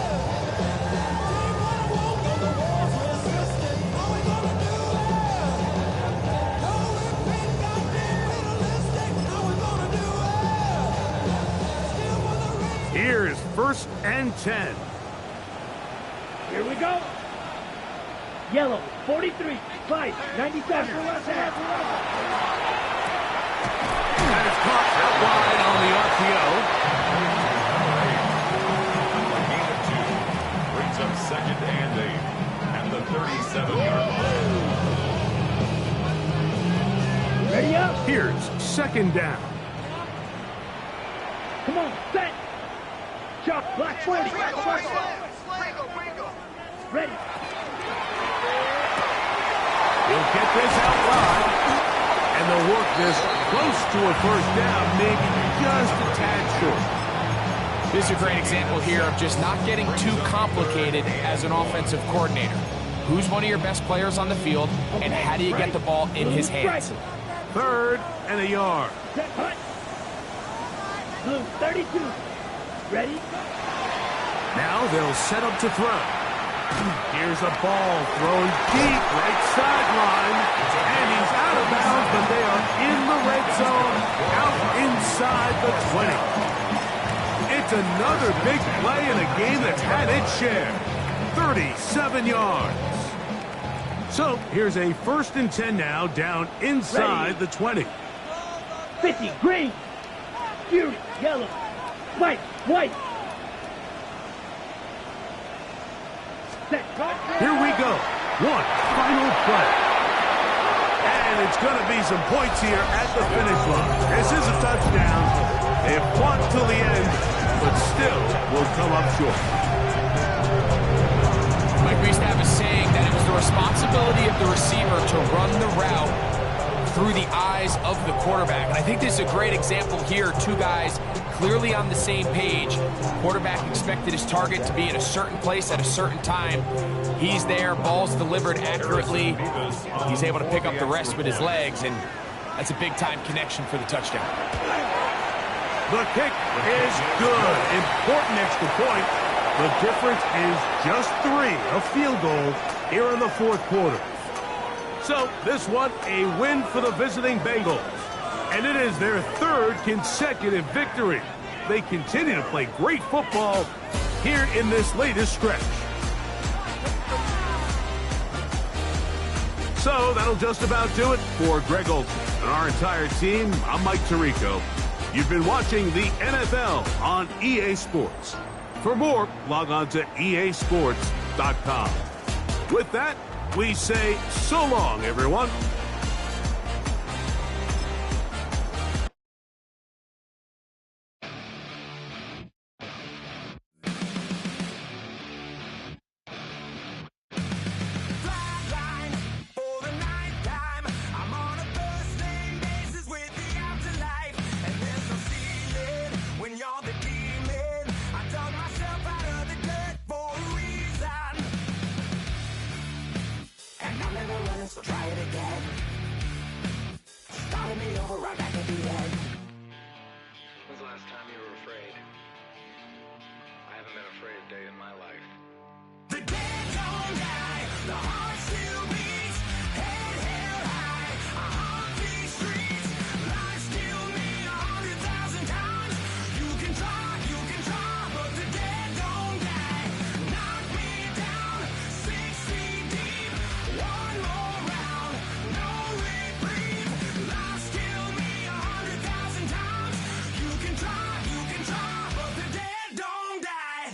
Speaker 2: Here's 1st and 10.
Speaker 5: Here we go. Yellow, 43, 5, 97.
Speaker 2: And it's caught out wide on the RPO.
Speaker 4: A gain of 2 brings up 2nd and 8 at the 37-yard line.
Speaker 5: Ready up.
Speaker 2: Here's 2nd down.
Speaker 5: Come on, set. Chop, black 40. Ready.
Speaker 2: He'll get this out wide. And they'll work this close to a 1st down, maybe just a tad short.
Speaker 1: This is a great example here of just not getting too complicated as an offensive coordinator. Who's one of your best players on the field, and how do you get the ball in his hands?
Speaker 2: 3rd and a yard.
Speaker 5: Set, hut. Blue, 32. Ready?
Speaker 2: Now they'll set up to throw. Here's a ball thrown deep right sideline. And he's out of bounds, but they are in the red zone, out inside the 20. It's another big play in a game that's had its share. 37 yards. So here's a 1st and 10 now, down inside the 20.
Speaker 5: 50, green. Fury, yellow. White, white. Set.
Speaker 2: Here we go. One final play. And it's going to be some points here at the finish line. This is a touchdown. They've fought till the end, but still will come up short.
Speaker 1: Mike, we used to have a saying that it was the responsibility of the receiver to run the route through the eyes of the quarterback. And I think this is a great example here. Two guys clearly on the same page. Quarterback expected his target to be in a certain place at a certain time. He's there, ball's delivered accurately. He's able to pick up the rest with his legs, and that's a big-time connection for the touchdown.
Speaker 2: The kick is good. Important extra point. The difference is just 3, a field goal here in the 4th quarter. So this one, a win for the visiting Bengals. And it is their 3rd consecutive victory. They continue to play great football here in this latest stretch. So that'll just about do it for Greg Olson and our entire team. I'm Mike Tirico. You've been watching the NFL on EA Sports. For more, log on to easports.com. With that, we say so long, everyone.
Speaker 6: So try it again. Starting me over right back at the end.
Speaker 7: When's the last time you were afraid? I haven't been afraid a day in my life.
Speaker 6: The dead don't die, the heart still beats, head held high, I haunt these streets, life still me 100,000 times. You can try, but the dead don't die. Knock me down, 6 feet deep, one more round, no reprieve, life still me 100,000 times. You can try, but the dead don't die.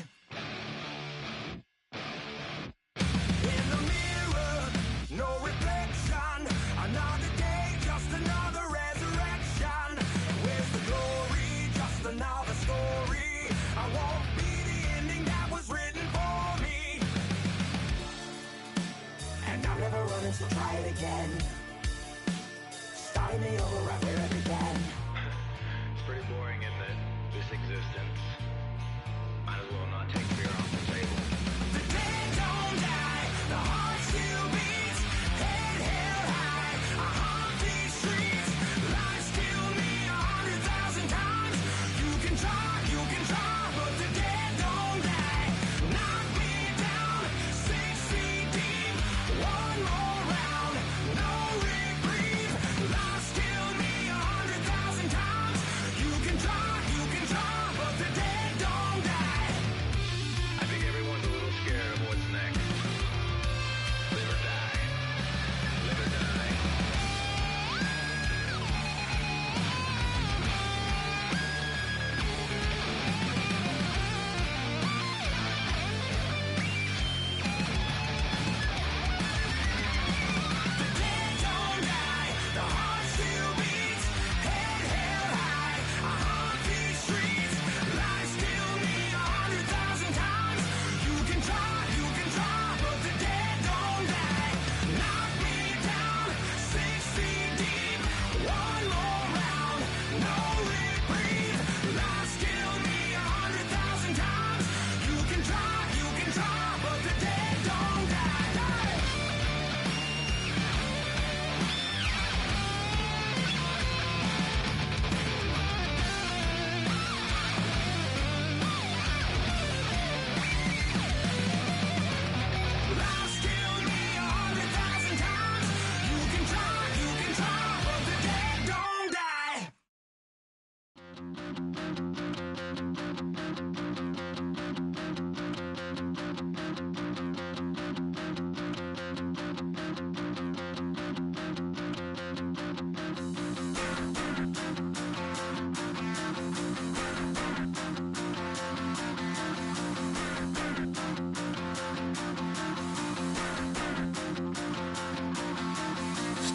Speaker 6: In the mirror, no reflection. Another day, just another resurrection. Where's the glory? Just another story. I won't be the ending that was written for me. And I'm never running, so try it again. Starting me over right where it began.
Speaker 7: It's pretty boring, isn't it? This existence. Might as well not take fear off the table.
Speaker 6: The dead don't die, the heart still beats, head held high, I haunt these streets, life still me 100,000 times. You can try, but the dead don't die. Knock me down, 6 feet deep, one more round, no reprieve, life still me 100,000 times. You can try, but the dead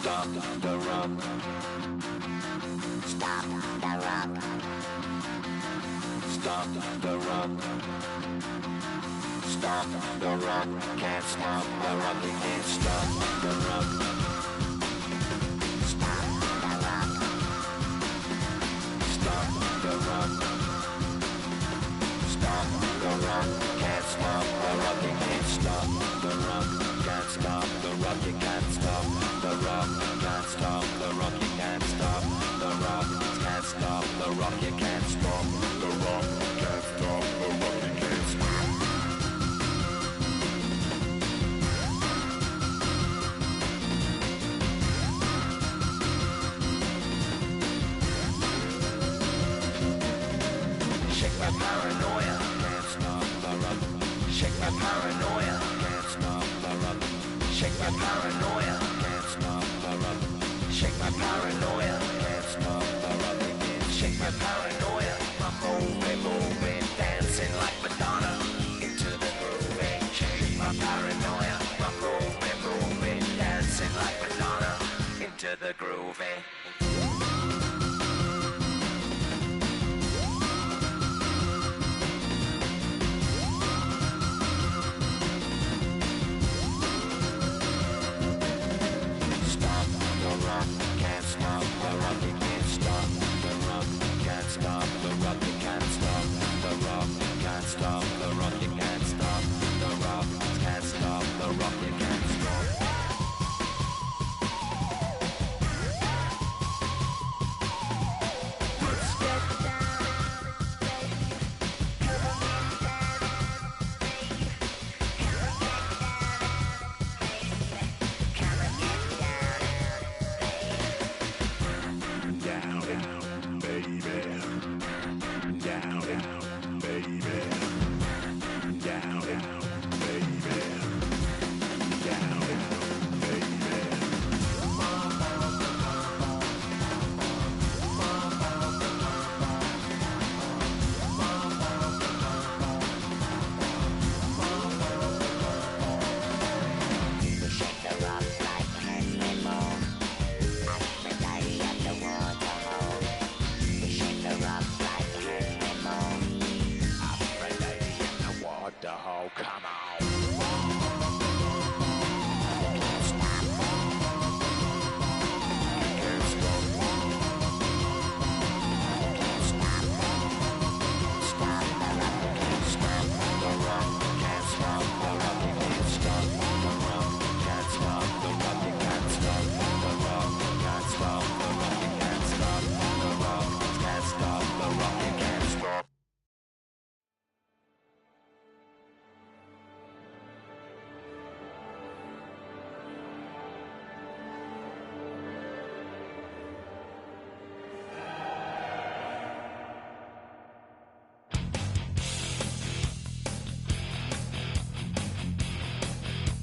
Speaker 6: Stop the rock. Stop the rock. Stop the rock. Stop the rock. Can't stop the rock. You can't stop the rock. Stop the rock. Stop the rock. Stop the rock. Can't stop the rock. You can't stop the rock. Can't stop the rock. You can't stop the rock. Can't stop the rock. You can't stop the rock. Can't stop the rock. You can't stop the rock. Can't stop the rock. You can't stop. Shake my paranoia. Can't stop the rock. Shake my paranoia. Can't stop the rock. Shake my paranoia. Can't stop the rock. Shake my paranoia. Can't stop the rock. Shake my paranoia. I'm moving, dancing like Madonna into the groove. Shake my paranoia. I'm moving, dancing like Madonna into the groove. Stop the rock, can't stop the rock, you can't stop the rock, can't stop the rock, you can't stop the rock, can't stop the rock, you can't stop the rock, can't stop the rock, you can't stop. Let's get down, baby. Come on, get down, baby. Come on, get down, baby. Come on, get down, baby. Down, baby. Down, baby. Down, baby. Shake the rock like Henry Moore. Aphrodite at the waterhole. Shake the rock like Henry Moore. Aphrodite at the waterhole. Come on. Can't stop. Can't stop. Can't stop. Stop the rock. Can't stop the rock. Can't stop the rock. You can't stop the rock. Can't stop the rock. You can't stop the rock. Can't stop the rock. You can't stop the rock. Can't stop the rock. You can't stop.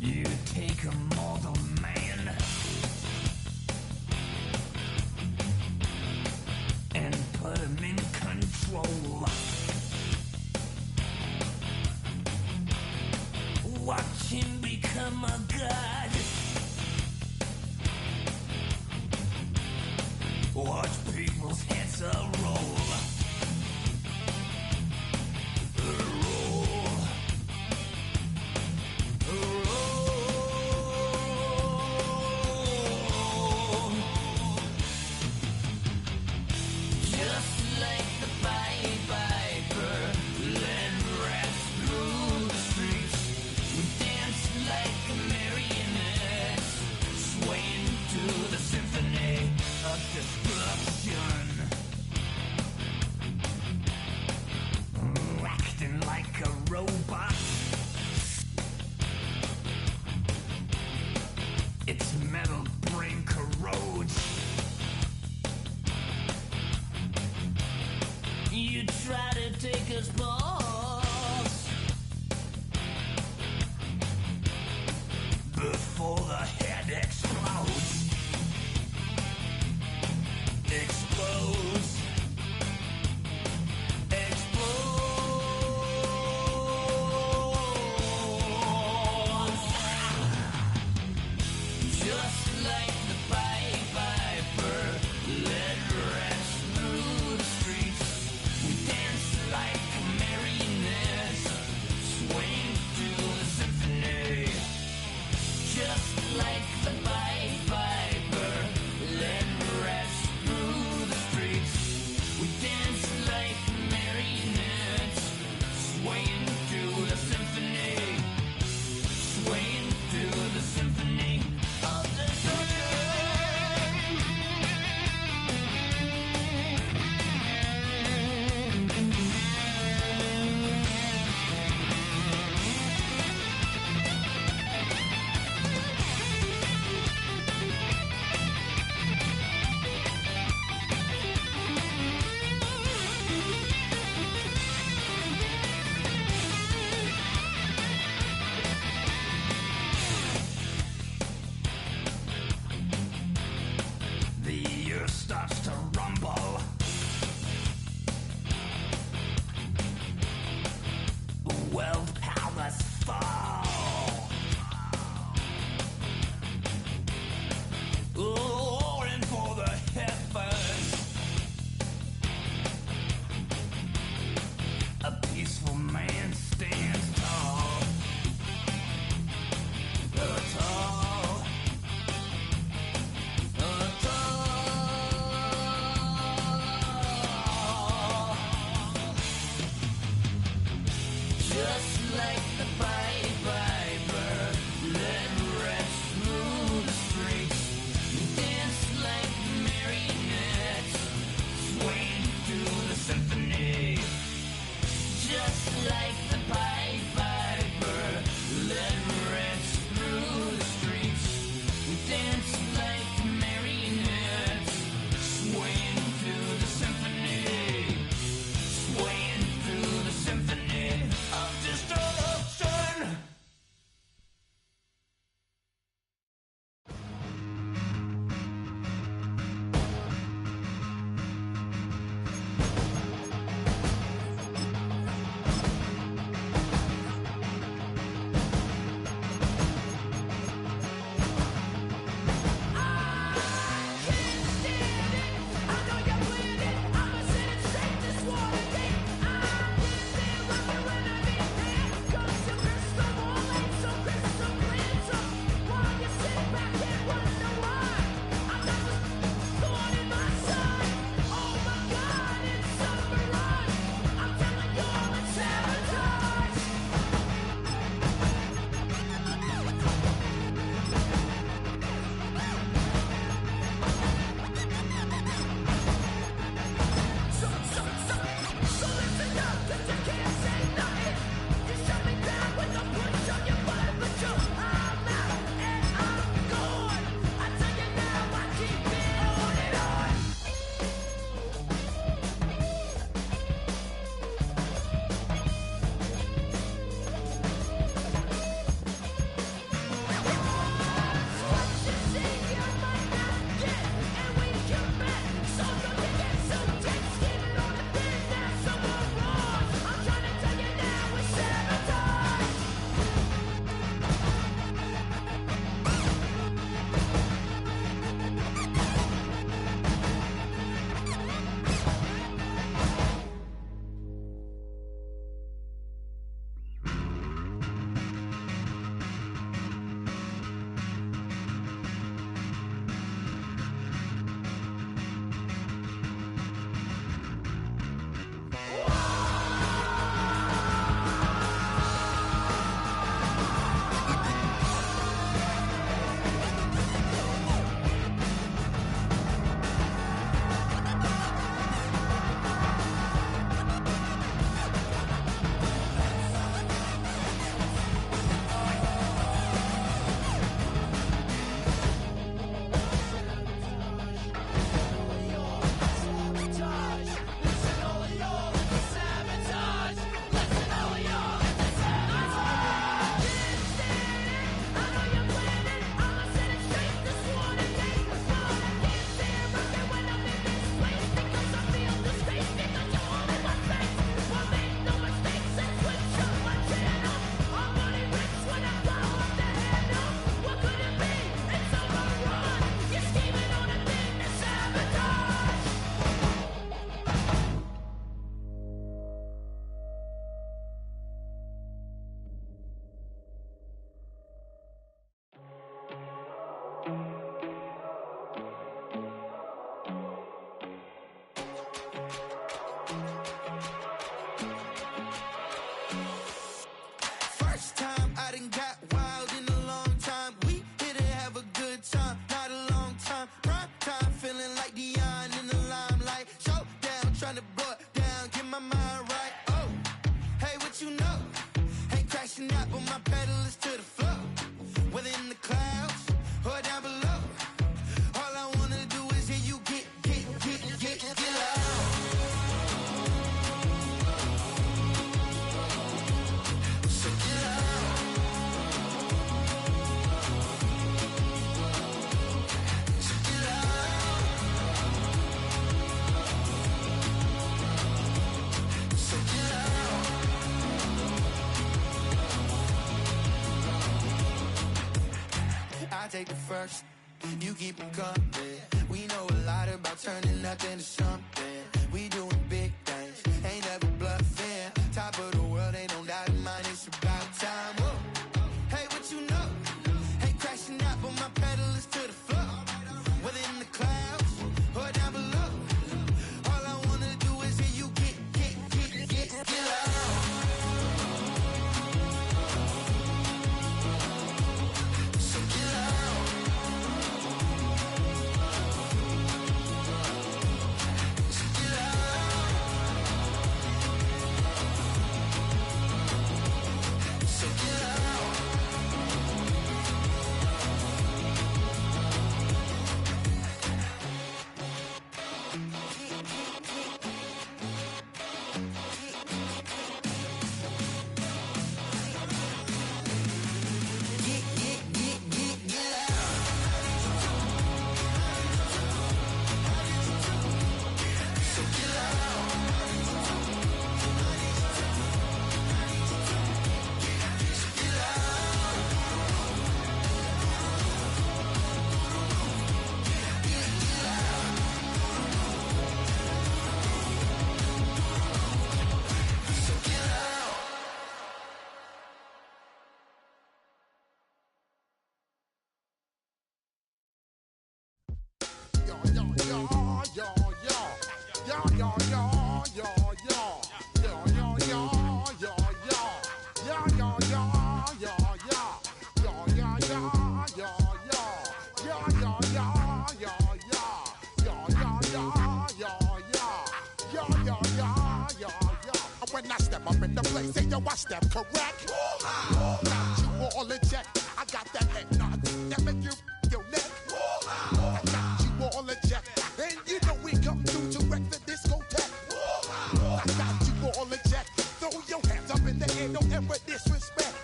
Speaker 8: You take a mortal man and put him in control. Watch him become a god. Watch people's heads roll. Just like the Pied Piper, led rats through the streets. We dance like marionettes, swaying to the symphony of destruction. Acting like a robot. Its metal brain corrodes. You try to take us balls before the head explodes. Explodes. Explodes. Just like the fire. just like the Pied Piper, led rats through the streets. We dance like marionettes, swaying to the symphony, swaying to the symphony of the
Speaker 6: I take the first, you keep them coming. We know a lot about turning nothing to something. We doing big things, ain't never bluffing. Top of the world, ain't no doubt in mine, it's about time. Whoa. Hey, what you know? Hey, crashing out, but my pedal is to the floor. Whether in the clouds or down below, all I wanna do is hear you get loud. So get loud. So get loud. So get loud.
Speaker 9: When I step up in the place, say yo, I step correct. Got you all in check. I got that head nod that make you your neck. I got you all in check, and you know we come through to wreck the discotheque. I got you all in check. Throw your hands up in the air, don't ever disrespect.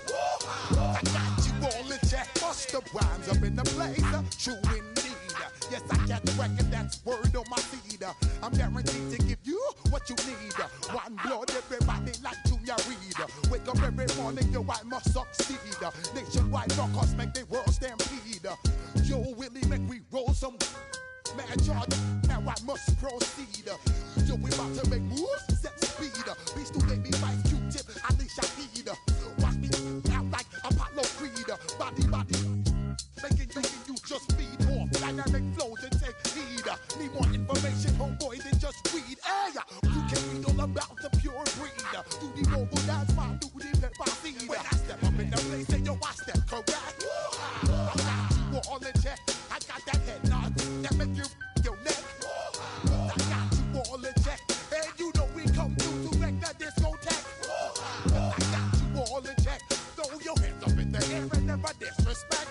Speaker 9: I got you all in check. Bust the rhymes up in the blazer, true indeed. Yes, I got record, that's word on my seed. I'm guaranteed to give you what you need. One blood, everybody like Junior Reed. Wake up every morning, yo, I must succeed. Nationwide rockers make the world stampede. Yo, Willie, make we roll some man charge. Now I must proceed. Yo, we about to make moves, set speed. Beast to baby, Vice Q-tip, Ali Shaheed. Watch me out like Apollo Creed. Body, making you just feed off dynamic flows and take heed. Need more information, homeboy, than just read. Hey, you can read all about the pure breed. Do the mobile dance, my duty, let my seed. When I step up in the place, say yo, I step correct. I got you all in check. I got that head nod that make you your neck. I got you all in check, and you know we come through to wreck that discotheque. I got you all in check. Throw your hands up in the air and never disrespect.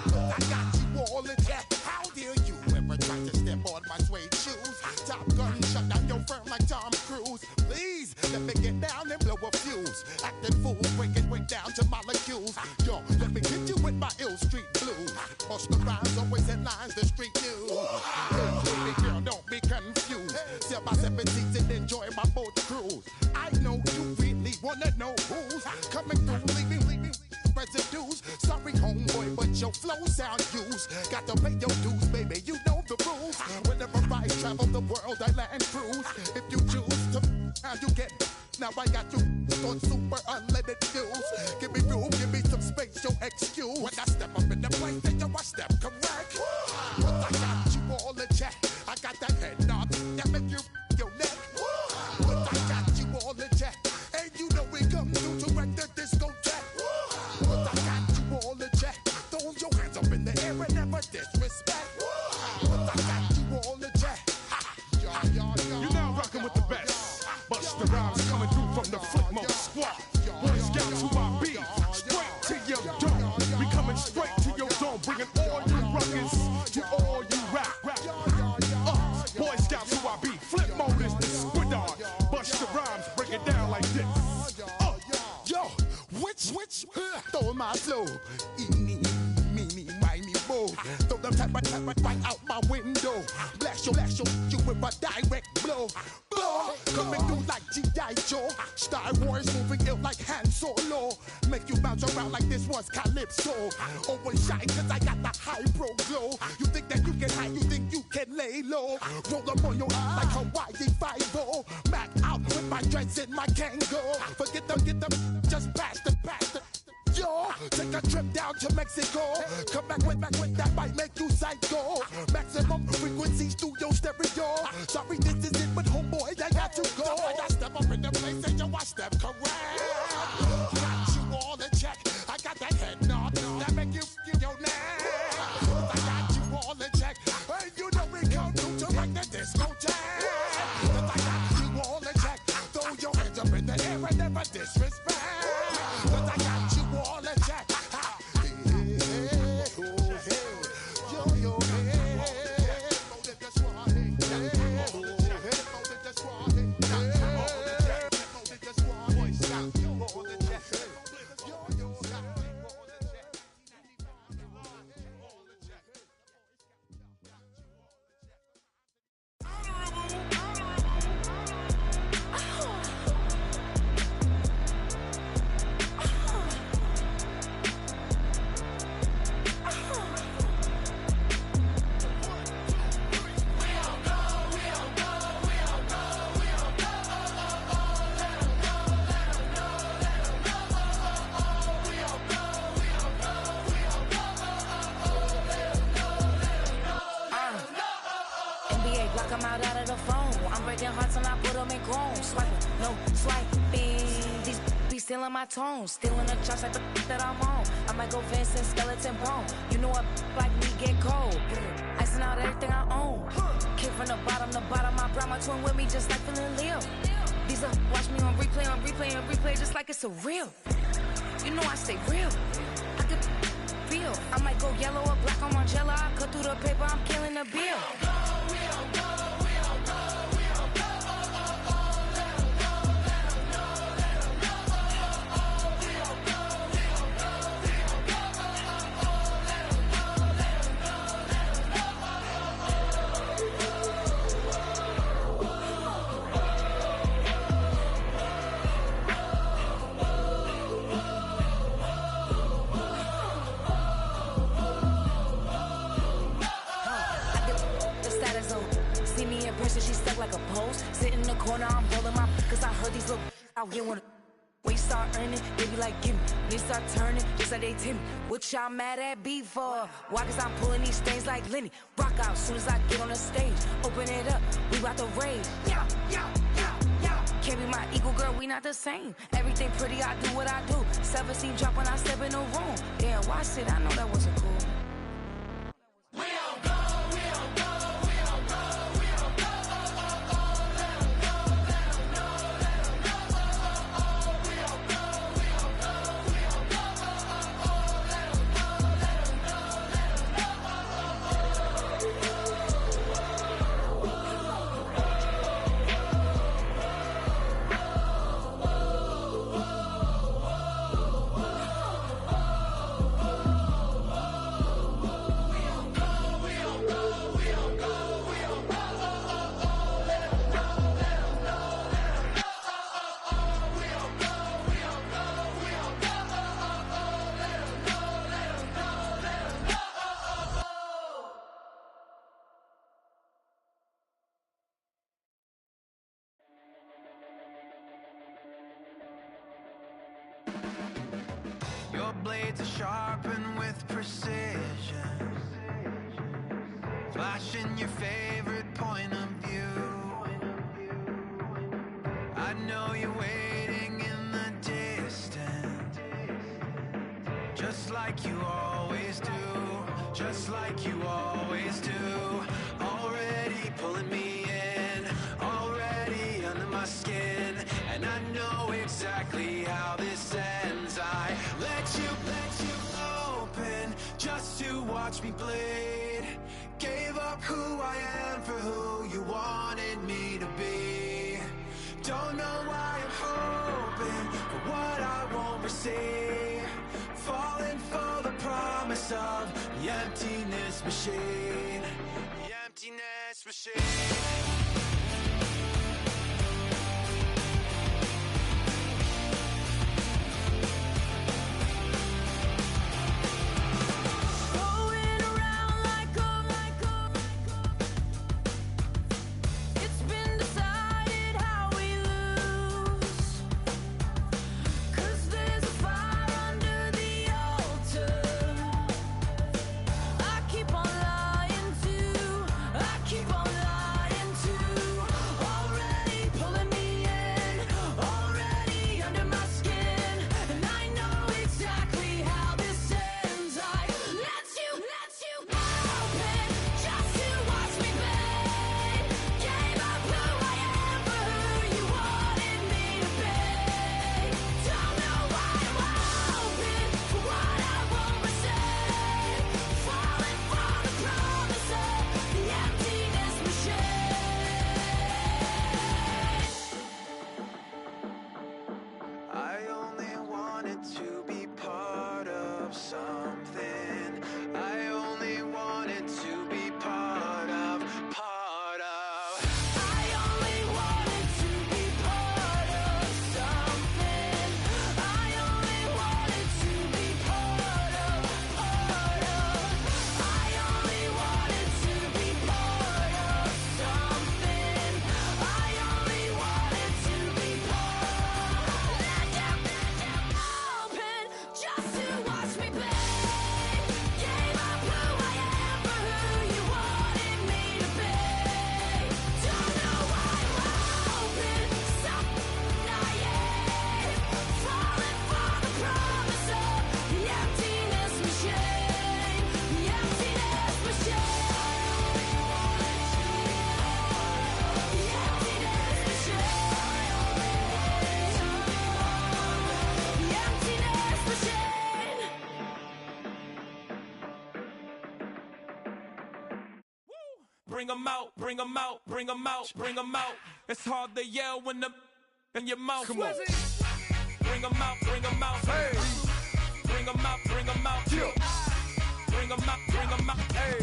Speaker 9: I got you all in check. How dare you ever try to step on my suede shoes? Top Gun shut down your firm like Tom Cruise. Please let me get down and blow a fuse. Acting fool, breaking way down to molecules. Yo, let me hit you with my ill street blues. Bust the rhymes, always headlines, the street news. Hey, baby girl, don't be confused. Sell my 17s and enjoy my boat cruise. I know you really wanna know who's coming through, leaving residues. Sorry, homeboy, but your flow sound used. Got to pay your dues, baby, you know the rules. Whenever I travel the world, I land cruise. If you choose to, how you get. Now I got you on super unlimited views. Give me room, give me some space, your excuse. When I step up in the place, then yo, I step correct. But I got you all in check. I got that head nod that make you your neck. But I got you all in check, and you know we come through to wreck the discotheque. But I got you all in check. Throw your hands up in the air and never disrespect. But I got you all in check.
Speaker 2: You're now rocking with the best. Bust the rhymes coming through from the Footmo squad. Boy Scouts who I be. Straight to your dome. We coming straight to your dome. Bringing all you ruckus to all you rap. Boy Scouts who I be. Flip mode is the squid on. Bust the rhymes, break it down like this.
Speaker 9: Yo, which stole my flow? Eeny, meeny, miny, mo. Throw them type right out my window. Blast you with a direct blow. Blow, coming through like G.I. Joe. Star Wars moving ill like Han Solo. Make you bounce around like this was Calypso. Always shine cause I got the high pro glow. You think that you can hide, you think you can lay low. Roll up on your eye like Hawaii 5-0. Mac out with my dreads and my Kango. Forget them, get them, just pass the. Yo, take a trip down to Mexico. Come back with that might make you psycho. Maximum frequency studio stereo. Sorry, this is it, but homeboy, I got to go. I got step up in the place and you watch them correct. Got you all in check. I got that head nod that make you your neck. I got you all in check. Hey, you know we come through to like the disco jack. I got you all in check. Throw your hands up in the air and never disrespect. I got you all in check.
Speaker 10: Stealing my tone, stealing the chops like the that I'm on. I might go Vincent, skeleton bone. You know a like me get cold. Icing out everything I own. Came from the bottom, I brought my twin with me just like feeling Leo. These up, watch me on replay, just like it's a real. You know I stay real. I could feel. I might go yellow or black on Margiela. I cut through the paper, I'm killing the bill. She stuck like a post. Sit in the corner, I'm rolling my cause I heard these little out here wanna. When you start earning, they be like, gimme. When you start turning, just like they Timmy. What y'all mad at me for? Why? Cause I'm pulling these things like Lenny. Rock out soon as I get on the stage. Open it up, we about to rage. Yeah. Can't be my equal, girl, we not the same. Everything pretty, I do what I do. 17 drop when I step in the room. Damn, watch it, I know that wasn't cool.
Speaker 6: Your blades are sharpened with precision, flashing your favorite point of view. I know you're waiting in the distance, just like you always do, just like you always do. Already pulling me in, already under my skin, and I know exactly how this ends. I let you open just to watch me bleed. Gave up who I am for who you wanted me to be. Don't know why I'm hoping for what I won't receive. Falling for the promise of the emptiness machine. The emptiness machine. bring 'em out, bring 'em out, bring 'em out, bring 'em out. It's hard to yell when the in your mouth.
Speaker 1: Come on.
Speaker 6: Bring 'em out, bring 'em out. Hey. Bring 'em out, bring 'em out.
Speaker 1: Yeah.
Speaker 6: Bring 'em out, bring 'em out. Hey.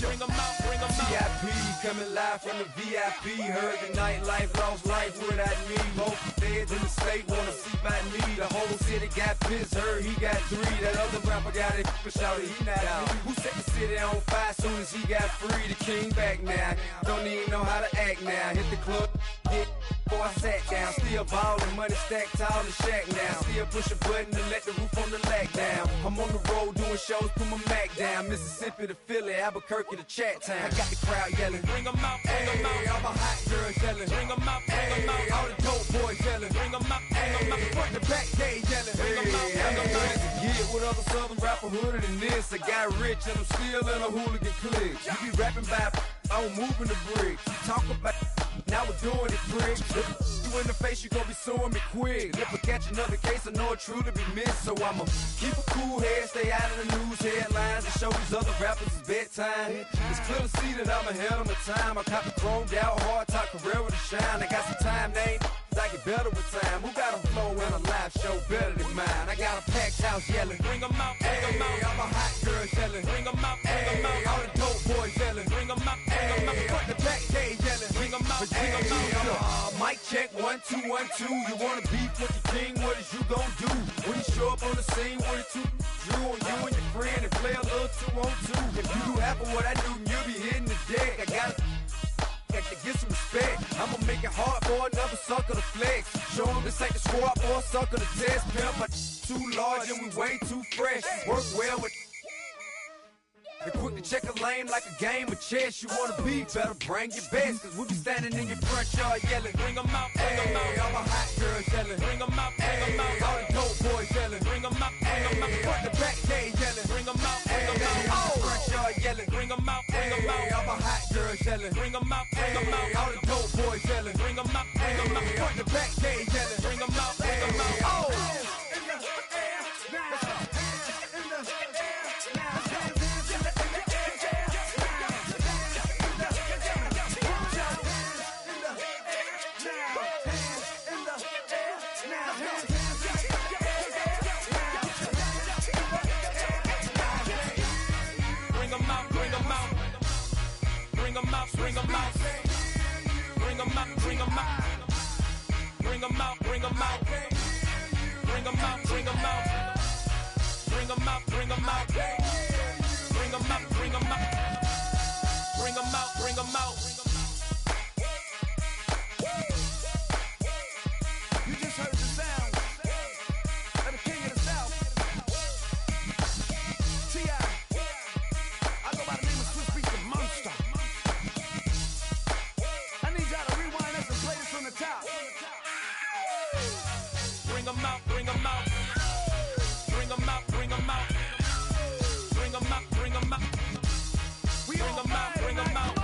Speaker 6: Bring 'em out, bring 'em out.
Speaker 11: VIP coming live from the VIP. Heard the nightlife, lost life without me. Both feds in the state wanna see by me. The whole city got pissed, heard he got 3. That other rapper got it, but shouted he not out. Who set the city on fire soon as he got free? The king back now, don't even know how to act now. Hit the club, hit. Before I sat down, still ballin', money stacked tall in shack now. Still push a button to let the roof on the lag down. I'm on the road doing shows, put my Mac down. Mississippi to Philly, Albuquerque to Chat Town. I got the crowd yelling,
Speaker 6: bring 'em out, bring 'em out.
Speaker 11: All my hot girls yelling,
Speaker 6: bring 'em out, bring 'em out.
Speaker 11: All the dope boys yelling,
Speaker 6: bring 'em out, bring 'em out.
Speaker 11: Front to back gate yelling,
Speaker 6: bring 'em out, bring 'em out.
Speaker 11: Get with other southern rapper hooded than this. I got rich and I'm still in a hooligan clique. You be rapping by, I'm moving the bricks. Talk about, now we're doing it, prick. You in the face, you gon' be suing me quick. If I catch another case, I know it truly be missed. So I'ma keep a cool head, stay out of the news headlines, and show these other rappers it's bedtime. It's clear to see that I'm ahead of my time. I cop the chromed out, hard top career with a shine. I got some time, name. I get better with time. Who got a flow and a live show better than mine? I got a packed house yelling,
Speaker 6: bring 'em out, bring 'em out.
Speaker 11: All my hot girls yelling,
Speaker 6: bring 'em out, bring 'em out.
Speaker 11: All the dope boys yelling,
Speaker 6: bring 'em out, bring 'em out.
Speaker 11: Front the back gate yelling,
Speaker 6: bring 'em out, bring 'em out.
Speaker 11: Mic check 1 2 1 2. You wanna beef with the king? What is you gon' do when you show up on the scene with a 2 Drew on you and your friend and play a little 2 on 2? If you do half of what I do, you'll be hitting the deck. I gotta get some respect. I'ma make it hard for another sucker to flex. Show him this ain't the squad for a sucker to test. Pimp, my too large and we way too fresh. Work well with and quick to check a lane like a game of chess. You wanna be better, bring your best. Cause we be standing in your front yard yelling,
Speaker 6: bring 'em out, bring 'em out.
Speaker 11: All my hot girls yelling,
Speaker 6: bring 'em out, bring 'em out.
Speaker 11: All the dope boys yelling,
Speaker 6: bring 'em out, bring 'em out.
Speaker 11: Front the back gate yelling,
Speaker 6: bring 'em out, bring 'em out.
Speaker 11: Front yard yelling,
Speaker 6: bring 'em out, bring 'em out.
Speaker 11: All my hot girls yelling,
Speaker 6: bring 'em out, bring 'em out.
Speaker 11: All the dope boys yelling,
Speaker 6: bring 'em out, bring 'em out.
Speaker 11: Front the back gate yelling,
Speaker 6: bring 'em out, bring 'em out. Bring 'em out, bring 'em out. Bring 'em out, bring 'em out. Bring 'em out, bring 'em out. Bring 'em out, bring 'em out. Bring 'em out, bring 'em out. Bring 'em out, bring 'em out. Bring 'em out, bring 'em out. Bring 'em out, bring 'em out.
Speaker 2: You just heard the sound of the king of the South. T.I. I go by the name of Swiss Beats the Monster. I need y'all to rewind this and play this from the top.
Speaker 6: Bring 'em out, bring 'em out. Bring 'em out, bring 'em out. Bring 'em out, bring 'em out. Bring 'em out, bring 'em out.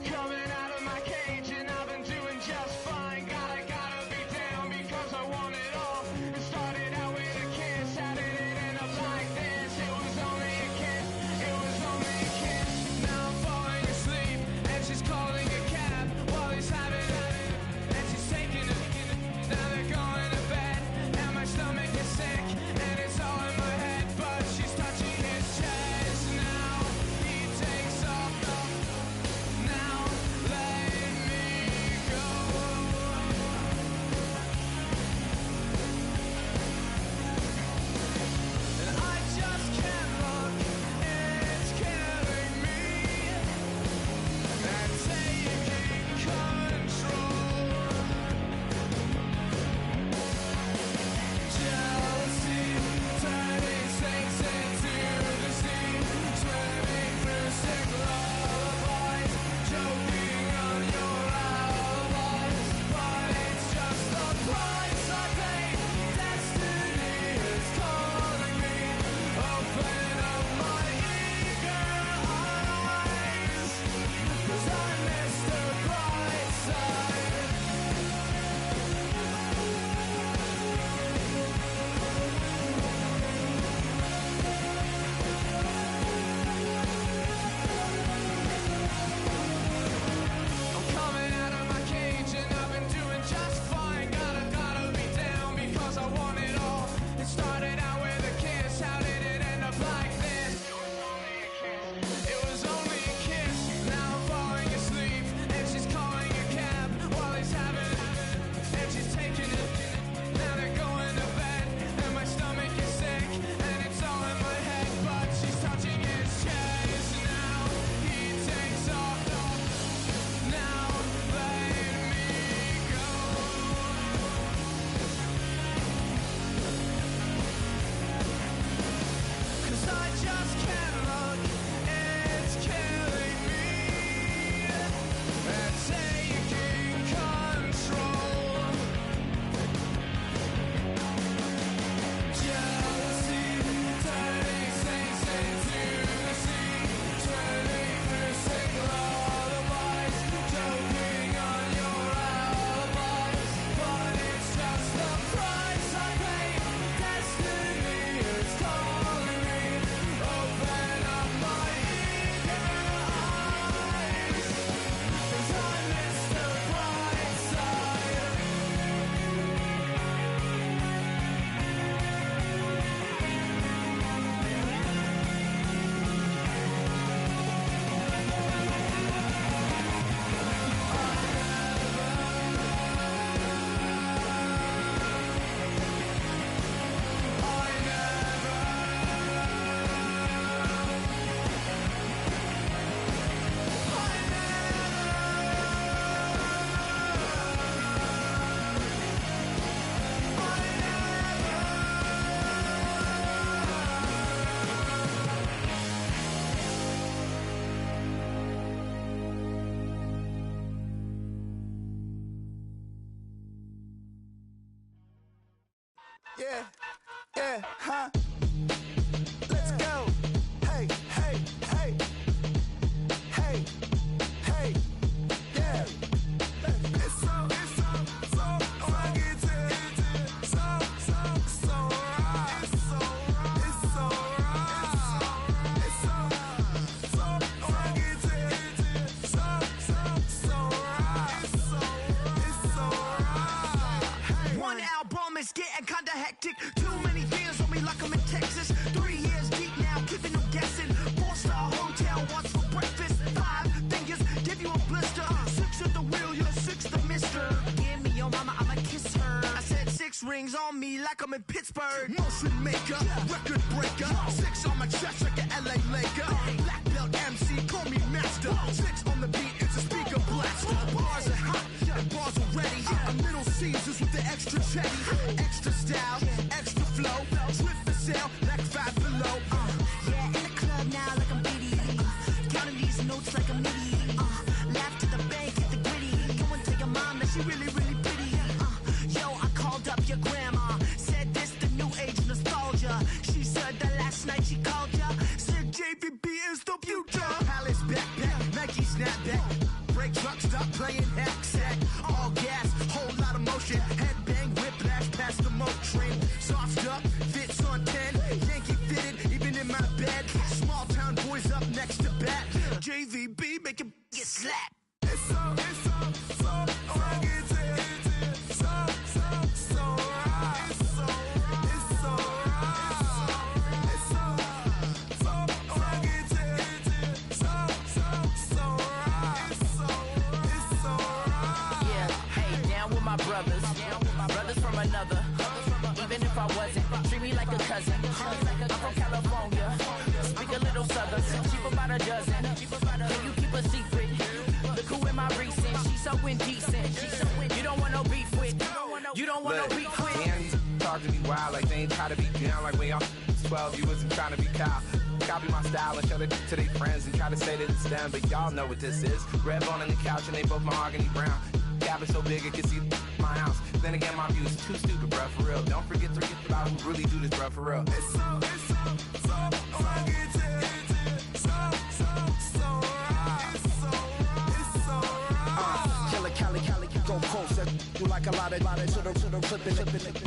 Speaker 12: Coming out of my cage and I've been doing just fine. Gotta be down because I want it all. It started out with a kiss, how did it end up like this? It was only a kiss, it was only a kiss. Now I'm falling asleep and she's calling a cab while he's having it. And she's taking it. Now they're going to bed and my stomach is sick and it's all in my head. But she's touching his chest now. He takes off. Now let
Speaker 13: Yeah, yeah, huh? Let's go. Hey, hey, hey. Hey, hey, yeah. It's so rugged, so right. It's so rugged, so right.
Speaker 6: One album is getting kinda hectic. Too many fans on me like I'm in Texas. 3 years deep now, keeping them guessing. 4-star hotel, what's for breakfast? 5 fingers, give you a blister. 6 at the wheel, you're 6 the mister. Give me your mama, I'ma kiss her. I said 6 rings on me like I'm in Pittsburgh. Motion maker, record breaker. 6 on my chest like an LA Laker. Black belt MC, call me master. 6 on the beat, it's a speaker blaster. Bars are hot, and bars are ready. A Middle Caesars with the extra chetty. Extra style, extra flow. Swift for sale, like 5 below. Yeah, in the club now like I'm BD. Counting these notes like a MIDI. Laugh to the bank, hit the gritty. Go and tell your mom that she really, really pretty. Yo, I called up your grandma. Said this the new age nostalgia. She said that last night she called ya. Said JVB is the future. Palace backpack, Nike snapback. Break truck, stop playing hack sack. All gas, whole lot of motion. Headbang, whiplash past the moat train. Soft up, fits on 10. Yankee fitted, even in my bed. Small town boys up next to bat. JVB make it get slapped.
Speaker 13: It's so rugged, so right. It's so right. It's so right. It's so rugged, so right. It's so right.
Speaker 8: Yeah, hey, down with my brothers. Brothers from another. Even if I wasn't, treat me like a cousin. I'm from California. Speak a little southern. Cheap about a dozen. Can you keep a secret? Look who in my recent. She's so indecent. You don't want no beef with. You don't want no beef with.
Speaker 14: Damn, these talk to me wild like they ain't try to be down. Like when y'all 12, you wasn't trying to be Kyle. Copy my style and show it to their friends and try to say that it's them, but y'all know what this is. Red bone on the couch and they both mahogany brown. Gap is so big it can see my house. Then again, my views too stupid, bruh, for real. Don't forget about who really do this, bruh, for real.
Speaker 13: It's so rugged, so right. It's so right.
Speaker 15: Killer Cali, go closer. You like a lot of to the flipping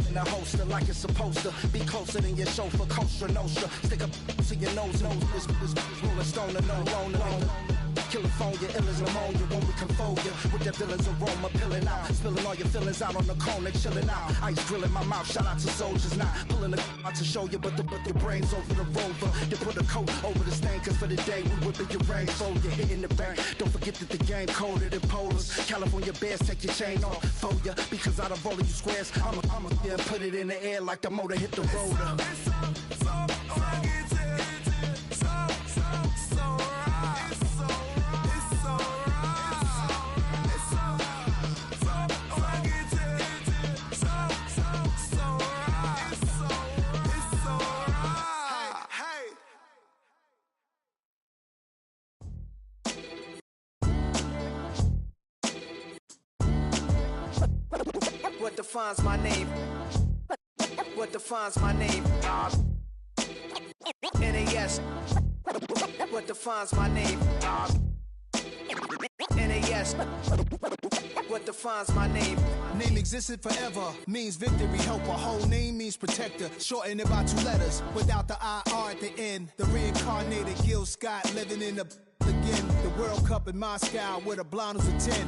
Speaker 15: in the holster like it's supposed to be closer than your chauffeur, Costa Nostra. Stick up to your nose, this rolling stone and no. California, ill as pneumonia when we confold you with the villain's aroma, pilling out, spilling all your feelings out on the corner, chilling out. Ice grilling my mouth, shout out to soldiers, not pulling the out to show you, but your brains over the rover. You put a coat over the stain, cause for the day we whipping your rain, so you're hitting the bank. Don't forget that the game colder than polars. California bears, take your chain off for ya, because out of all of you squares, I'ma yeah, put it in the air like the motor hit the rotor.
Speaker 13: It's so rugged, so right. It's so
Speaker 11: What defines my name? What defines my name? NAS. What defines my name? NAS. What defines my name?
Speaker 16: Name existed forever, means victory, helper. Whole name means protector, shortened it by 2 letters. Without the IR at the end, the reincarnated Gil Scott living in the again. The World Cup in Moscow with a blind who's a 10.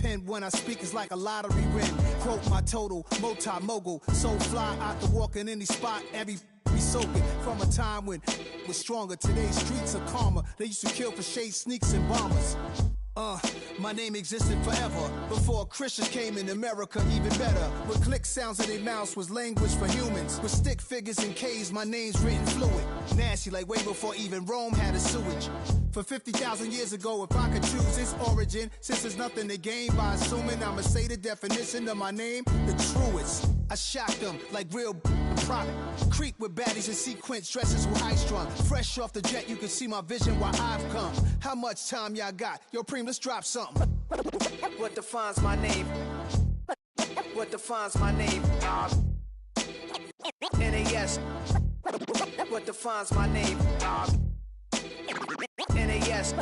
Speaker 16: Pen when I speak is like a lottery win. Quote my total, multi-mogul. So fly out to walk in any spot, every be soaking. From a time when was stronger, today's streets are calmer. They used to kill for shade sneaks and bombers. My name existed forever. Before Christians came in America, even better. With click sounds in their mouths was language for humans. With stick figures and K's, my name's written fluid. Nasty like way before even Rome had a sewage. For 50,000 years ago, if I could choose its origin, since there's nothing to gain by assuming, I'ma say the definition of my name, the truest. I shocked them like real product. Creep with baddies in sequence, dresses with high strung. Fresh off the jet, you can see my vision where I've come. How much time y'all got? Yo, Preem, let's drop something.
Speaker 11: What defines my name? What defines my name?
Speaker 15: NAS. What defines my name? NAS.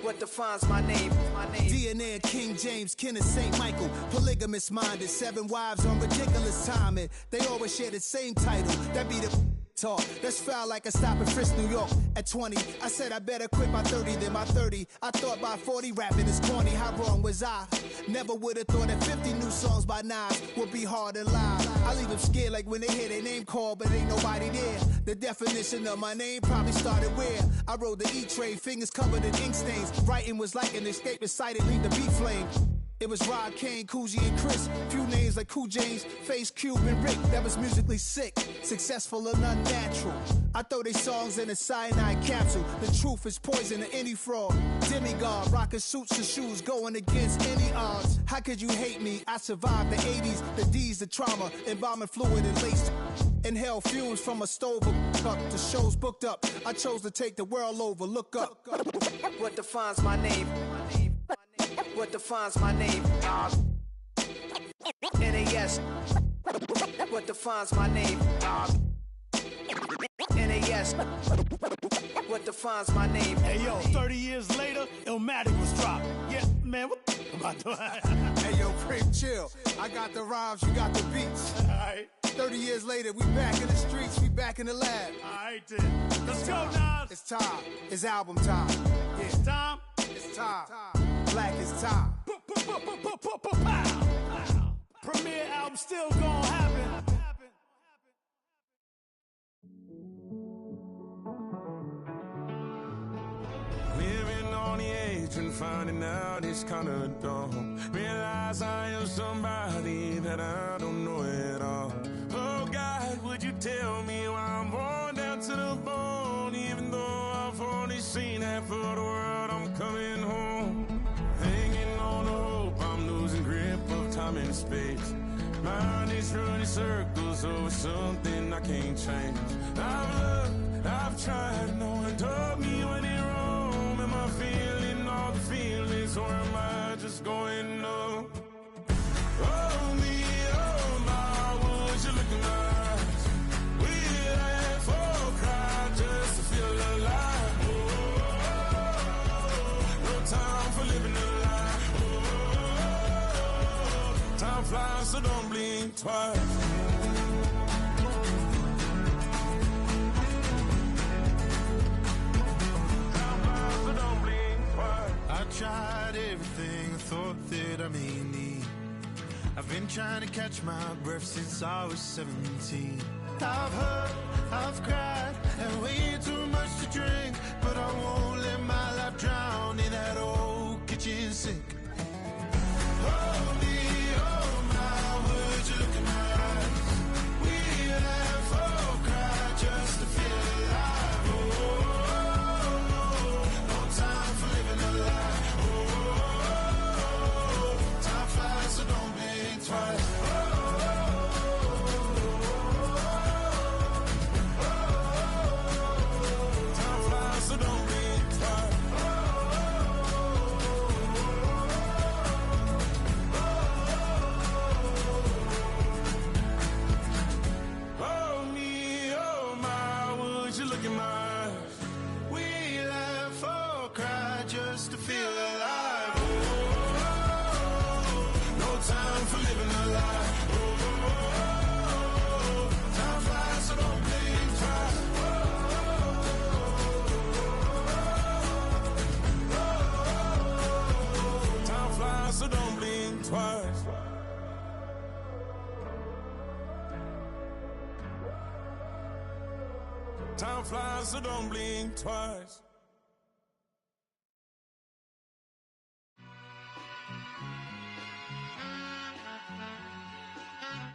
Speaker 15: What defines my name?
Speaker 16: DNA of King James, Kenneth St. Michael. Polygamous minded, 7 wives on ridiculous timing. They always share the same title. That be the talk. That's foul like a stop in Frisk, New York. At 20, I said I better quit by 30 than by 30. I thought by 40 rapping is corny. How wrong was I? Never would have thought that 50 new songs by Nas would be hard and live. I leave them scared like when they hear their name called, but ain't nobody there. The definition of my name probably started where I rode the E-train, fingers covered in ink stains. Writing was like an escape excited, leave the beat flame. It was Rod, Kane, Coogee, and Chris. Few names like Cool James, Face, Cube, and Rick. That was musically sick, successful and unnatural. I throw they songs in a cyanide capsule. The truth is poison to any fraud. Demigod, rocking suits and shoes, going against any odds. How could you hate me? I survived the 80s, the D's, the trauma, embalming fluid and laced. Inhale fumes from a stove up. The show's booked up. I chose to take the world over. Look up.
Speaker 15: What defines my name? What defines my name? NAS. What defines my name? NAS. What defines my name?
Speaker 17: Hey yo, 30 years later, Illmatic was dropped. Yeah, man, what am I doing?
Speaker 16: Hey yo, Prim, chill. I got the rhymes, you got the beats.
Speaker 17: Alright.
Speaker 16: 30 years later, we back in the streets, we back in the lab.
Speaker 17: Alright then. Let's go, Nas.
Speaker 16: It's time. It's album time. Yeah.
Speaker 17: It's time.
Speaker 16: It's time. Black is time.
Speaker 17: Premiere album still gonna happen.
Speaker 13: Living on the edge and finding out it's kinda dumb. Realize I am somebody that I don't know at all. Oh God, would you tell me why I'm worn down to the bone? Even though I've only seen half of the world, I'm coming home. Hanging on the hope, I'm losing grip of time and space. Mind is running circles over something I can't change. I've looked, I've tried, no one told me when it wrong. Am I feeling all the feelings, or am I just going numb? Oh me, oh my, would you look in my eyes? We laugh or cry just to feel alive. Oh, no time for living a lie. Oh, time flies, so don't blink twice.
Speaker 18: I tried everything I thought that I may need. I've been trying to catch my breath since I was 17. I've hurt, I've cried, and way too much to drink. But I won't let my life drown in that old kitchen sink. Oh me, oh my, would you look in my eyes? We laugh or cry just to feel alive. Oh, no time for living a lie. Oh, time flies, so don't blink twice. Time flies, so don't blink twice. Oh me, oh my, would you look in my eyes? We laugh or cry just to feel alive. Oh, no time for living a lie. Oh, time flies, so don't blink twice. Time flies, so don't blink twice. Time flies, so don't blink twice.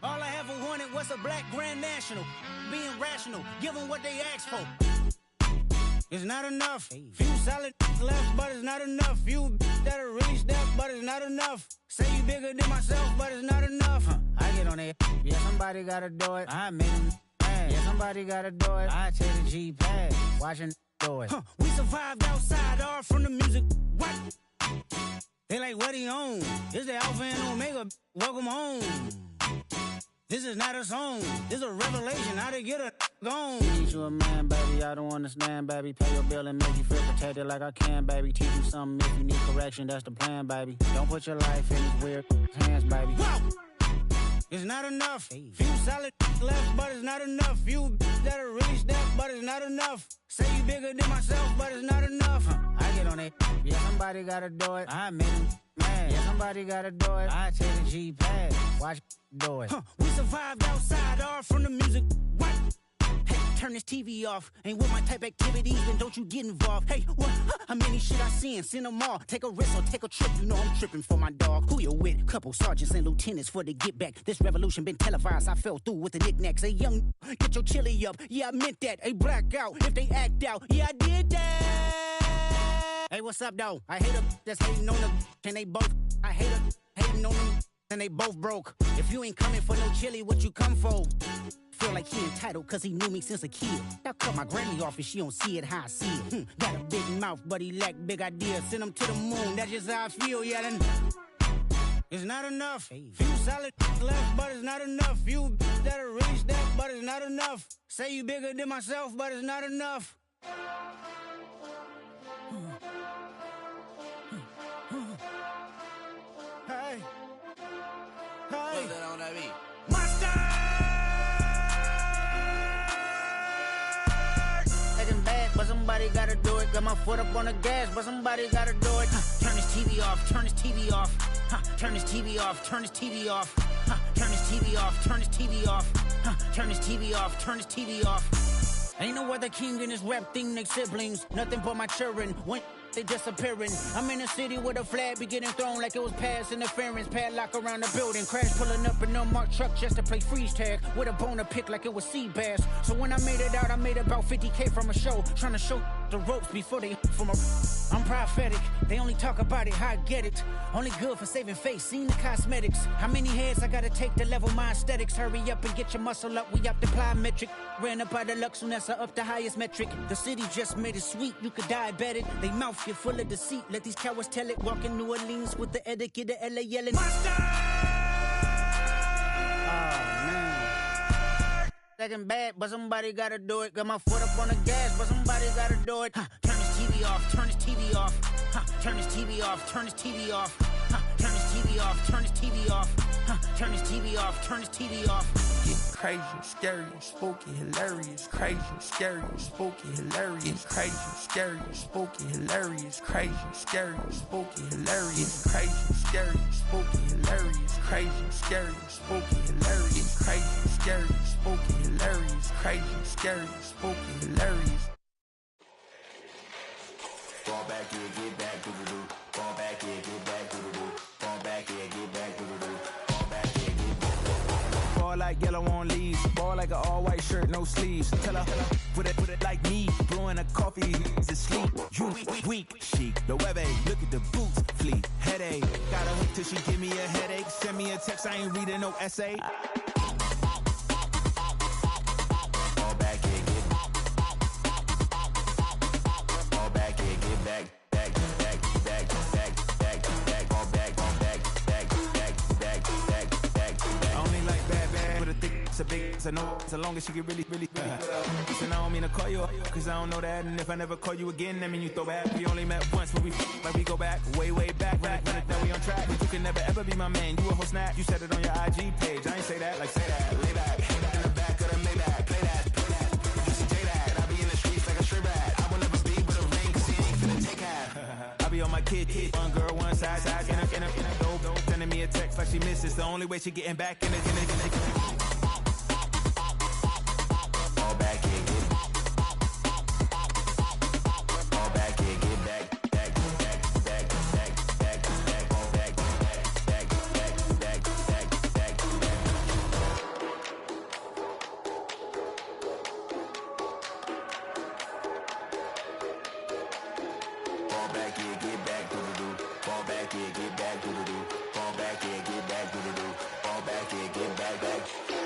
Speaker 19: All I ever wanted was a black Grand National. Being rational, give them what they ask for. It's not enough. Few solid left, but it's not enough. Few that'll really step, but it's not enough. Say you bigger than myself, but it's not enough. I get on it. Yeah, somebody gotta do it. I made them mad. Yeah, somebody gotta do it. I take the G-pad, watching do it. We survived outside, all from the music. What? They like, what he on? This the Alpha and Omega. Welcome home. This is not a song. This is a revelation. How to get a gone. Need you a man, baby. I don't understand, baby. Pay your bill and make you feel protected like I can, baby. Teach you something if you need correction. That's the plan, baby. Don't put your life in these weird hands, baby. Whoa! It's not enough. Few solid left, but it's not enough. Few that are really step, but it's not enough. Say you bigger than myself, but it's not enough. I get on it. Yeah, somebody gotta do it. I make them mad. Yeah, somebody gotta do it. I take the G-pad. Watch do it. We survived outside, all from the music. What? Hey, turn this TV off. Ain't with my type activities, then don't you get involved. Hey, what? How many shit I seen? Send them all. Take a risk or take a trip. You know I'm tripping for my dog. Who you with? Couple sergeants and lieutenants for the get back. This revolution been televised. I fell through with the knickknacks. Hey, young, get your chili up. Yeah, I meant that. Hey, black out if they act out. Yeah, I did that. Hey, what's up, though? I hate them that's hating on them. And they both, I hate them hating on them. And they both broke. If you ain't coming for no chili, what you come for? Feel like he entitled cause he knew me since a kid. I cut my granny off and she don't see it how I see it. Got a big mouth but he lack big ideas. Send him to the moon, that's just how I feel, yeah. Then it's not enough. Few solid left but it's not enough. Few that are really step but it's not enough. Say you bigger than myself but it's not enough. Hey. Hey. What's that on that beat? But somebody gotta do it. Got my foot up on the gas, but somebody gotta do it. Turn this TV off, turn this TV off. Turn this TV off, turn this TV off. Turn this TV off, turn this TV off. Turn this TV off, turn this TV off. Ain't no other king in this rap thing, they siblings. Nothing but my children. When they disappearing. I'm in a city with a flag be getting thrown like it was pass interference. Padlock around the building. Crash pulling up an unmarked truck just to play freeze tag. With a bone to pick like it was sea bass. So when I made it out, I made about 50K from a show. Trying to show the ropes before they from a... I'm prophetic. They only talk about it, how I get it. Only good for saving face, seen the cosmetics. How many heads I gotta take to level my aesthetics? Hurry up and get your muscle up, we up the plyometric. Ran up out of luck, soon as I up the highest metric. The city just made it sweet, you could diabetic. They mouth get full of deceit, let these cowards tell it. Walk in New Orleans with the etiquette of LA yelling Monster! Oh man. Second bad, but somebody gotta do it. Got my foot up on the gas, but somebody gotta do it. Turn this TV off, turn this TV off. Turn this TV off, turn this TV off. Turn this TV off, turn this TV off. Turn this TV off, turn this TV off.
Speaker 20: Getting crazy, scary, spooky, hilarious. Crazy, scary, spooky, hilarious. Crazy, scary, spooky, hilarious. Crazy, scary, spooky, hilarious. Crazy, scary, spooky, hilarious. Crazy, scary, spooky, hilarious. Crazy, scary, spooky, hilarious. Crazy, scary, spooky, hilarious.
Speaker 21: Fall back here, get back, doo-doo-doo. Fall back here, get back, doo-doo-doo. Fall back here, get back, doo-doo-doo. Fall back here, get back.
Speaker 22: Fall like yellow on leaves. Ball like an all-white shirt, no sleeves. Tell her, put it like me. Brewing a coffee, to sleep. You weak, chic. The web look at the boots, fleet. Headache. Gotta wait till she give me a headache. Send me a text, I ain't reading no essay.
Speaker 21: Fall back here, get back. Fall back here, get back. Back, back, back, back, back, back. Fall back, back, back, back, back, back, back.
Speaker 22: I only like bad, but a thick, it's a big, it's a no, so long as she get really. Listen, I don't mean to call you up, cause I don't know that. And if I never call you again, that mean you throw back. We only met once, but we like we go back, way back. When it that we on track, but you can never ever be my man. You a whole snap, you said it on your IG page. I ain't say that, like say that, lay back. In the back of the Maybach, play that. You see J that, I be in the streets like a stray rat. I will never be with a ring, cause he ain't finna take half. I be on my kid, one girl, one side, in a dope, sending me a text like she misses. The only way she getting back in it.
Speaker 21: Fall back here, get back. Fall back here, get back. Back, back, back, back, back, back. Fall back, back, back, back, back, back, back. Fall back here, get back, doo-doo-doo. Fall back here, get back, doo-doo-doo. Fall back here, get back, doo-doo-doo. Fall back here, get back.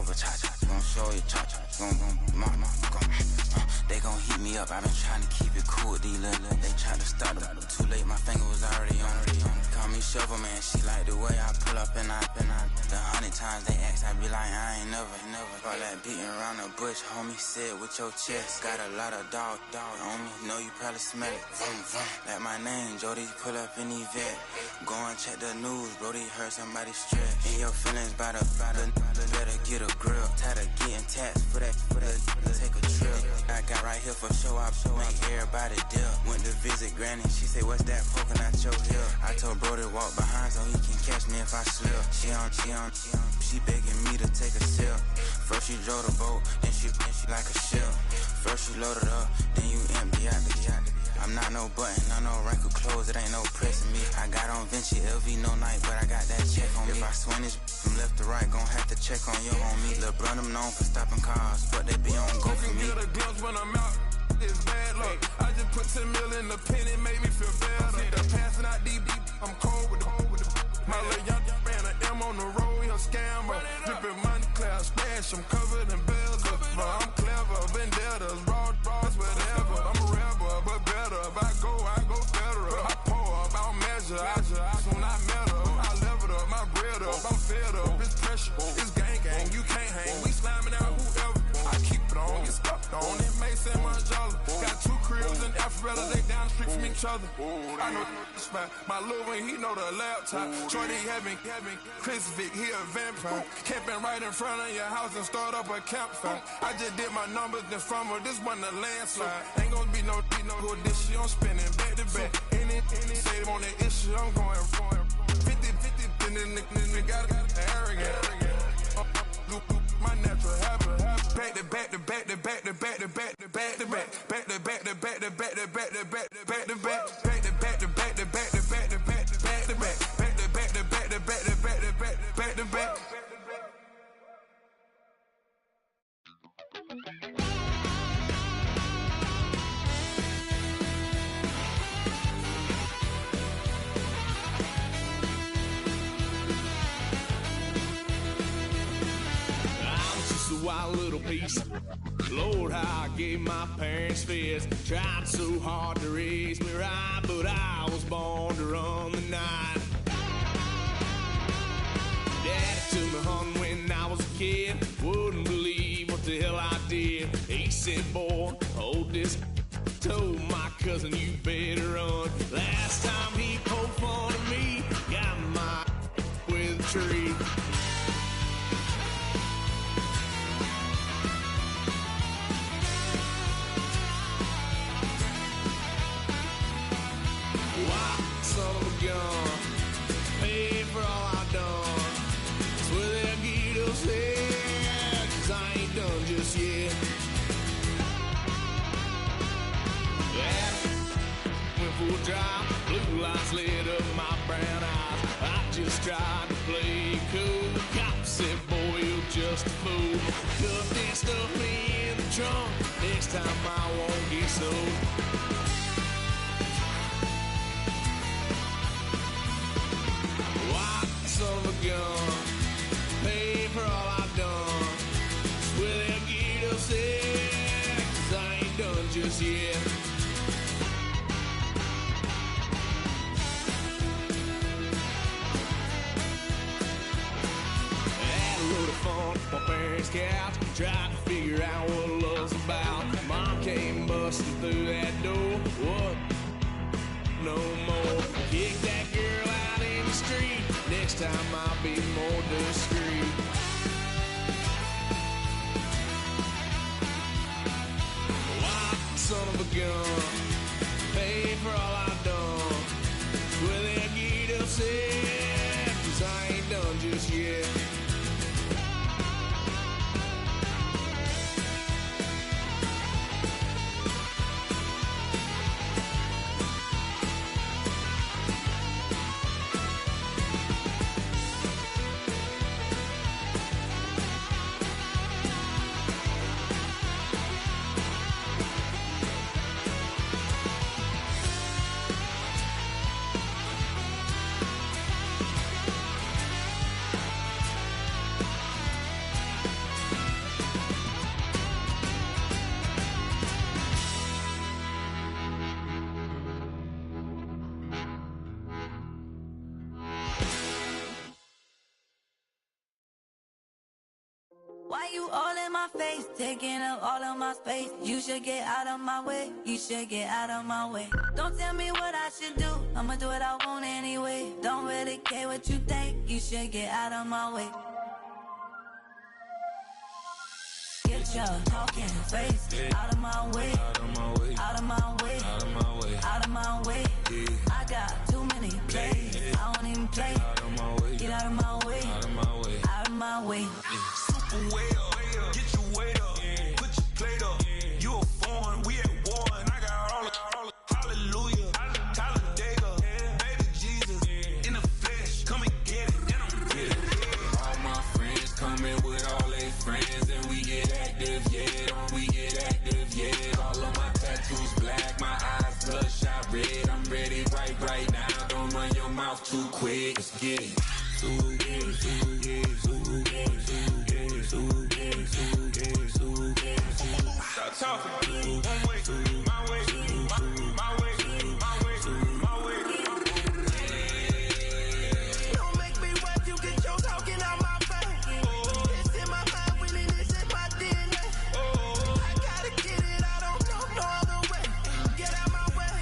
Speaker 4: They gon' heat me up, I've been trying to keep it cool. These little, they tried to start them. Too late, my finger was already on it. Call me Shovel Man, she like the way I pull up and I. The 100 times they ask, I be like, I ain't never. All that beating around the bush, homie, said with your chest. Got a lot of dog on me, know you probably smell it. Like my name, Jody, pull up in the vet. Go and check the news, Brody, heard somebody stress. In your feelings by the better get a grill. Tired of getting taxed for that, take a trip. I got right here for show, I make everybody deal. Went to visit Granny, she say, what's that poking out your heel? I told Brody walk behind so he can catch me if I slip. She begging me to take a sip. First she drove the boat, then she like a ship. First you load it up, then you empty out the yacht. I'm not no button, no wrinkled clothes, it ain't no pressing me. I got on Vinci LV no night, but I got that check on me. If I swing this from left to right, gon' have to check on your homie. Lil' Brun, I'm known for stopping cars, but they be on go for me.
Speaker 13: Get a glimpse when I'm out, it's bad luck. I just put 10 mil in the pen, it made me feel better. The passing out deep, I'm cold with the my little young ran an M on the road, he a scammer. Drippin' money, clear, splash, I'm covered in bells. I'm clever, vendettas, raw, whatever. I'm a rebel, but better. If I go better. I pour up, I don't measure. I soon I met her. I leveled up, my bread up. I'm fed up, it's pressure. It's gang, you can't hang. We slamming out whoever. I keep it on, get stuck on. It may say Manjala. Got 2 cribs in Alpharetta, they down the street from each other. I know the spot. My little one, he know the laptop. Shorty having Chris Vick, he a vampire. Camping right in front of your house and start up a campfire. I just did my numbers then from her, this one a landslide. Ain't gonna be no who this shit, I'm spinning back to back. Any say they want that issue, I'm going 50, and then the got arrogant. My natural habit. Back to back to back to back to back to back to back to back. Back to back to back to back to back to back to back to back. Back to back to back to back to back to back to back to back. Back to back to back to back to back to back to back. A wild little piece. Lord, how I gave my parents fits. Tried so hard to raise me right, but I was born to run the night. Daddy took me hunting when I was a kid. Wouldn't believe what the hell I did. He said, boy, hold this. Told my cousin, you better run. Last time he poked fun of me, got my with a tree. Son of a gun, pay for all I done. That's where they'll get us there, 'cause I ain't done just yet. Yeah, went for a drive, blue lights lit up my brown eyes. I just tried to play cool. Cop said, boy, you're just a fool. Cuffed and stuffed me in the trunk. Next time I won't get so. Son of a gun, pay for all I've done. Swear they'll get us there, 'cause I ain't done just yet. Had a load of fun on my parents' couch, tried to figure out what love's about. Mom came busting through that door. What? No more. Kick that girl out in the street. Next time I'll be more discreet. Wild son of a gun, pay for all I've done. Well, they'll get upset, 'cause I ain't done just yet.
Speaker 10: all in my face, taking up all of my space? You should get out of my way. You should get out of my way. Don't tell me what I should do. I'ma do what I want anyway. Don't really care what you think. You should get out of my way. Get your talking face out of my way. Out of my way. Out of my way. Out of my way. Out of my way. I got too many plays. I don't even play. Out of my way. Get out of my way. Out of my way. Out of my way.
Speaker 13: Super way up, get your weight up, put your plate up. You a foreign, we at war, and I got all the hallelujah, Talladega, baby Jesus, in the flesh, come and get it, and I'm get it. All my friends coming with all their friends, and we get active, yeah, don't we get active, yeah. All of my tattoos black, my eyes bloodshot red, I'm ready right now, don't run your mouth too quick, let's get it. Stop talking. One way, my way, my way, my way, my way.
Speaker 6: Don't make me wet, you get your talking out my face. It's in my mind, really, this is my DNA. I gotta get it, I don't know no other way. Get out my way.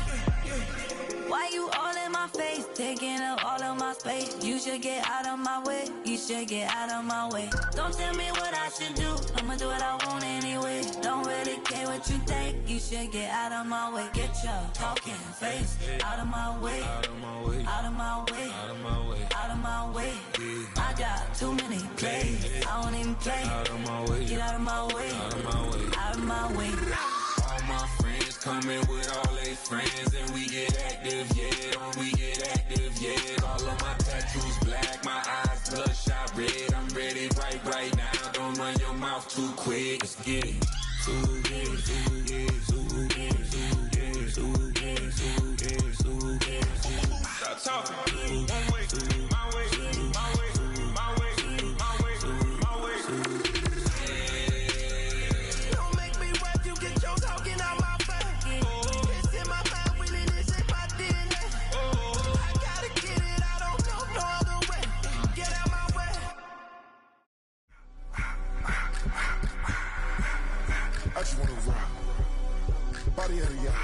Speaker 10: Why you all in my face, taking up all of my space? You should get out of my way. You should get out of my way. Don't tell me what I should do. I'ma do what I want anyway. Don't really care what you think. You should get out of my way. Get your talking face out of my way. Out of my way. Out of my way. Out of my way. Out of my way. I got too many plays. I don't even play. Out of my way. Get out of my way. Out of my way. Out of my way.
Speaker 13: All my friends coming with all their friends, and we get active, yeah, don't we get active, yeah. All of my tattoos black, my eyes bloodshot red, I'm ready right now, don't run your mouth too quick, let's get it. Stop talking. One way, my way, my way, my way, my way, my way.
Speaker 6: Don't make me wet, you get your talking out my face. It's in my mind, really, this is my DNA. I gotta get it, I don't know no other way. Get out my way.
Speaker 9: I just wanna rock. Body of the yacht.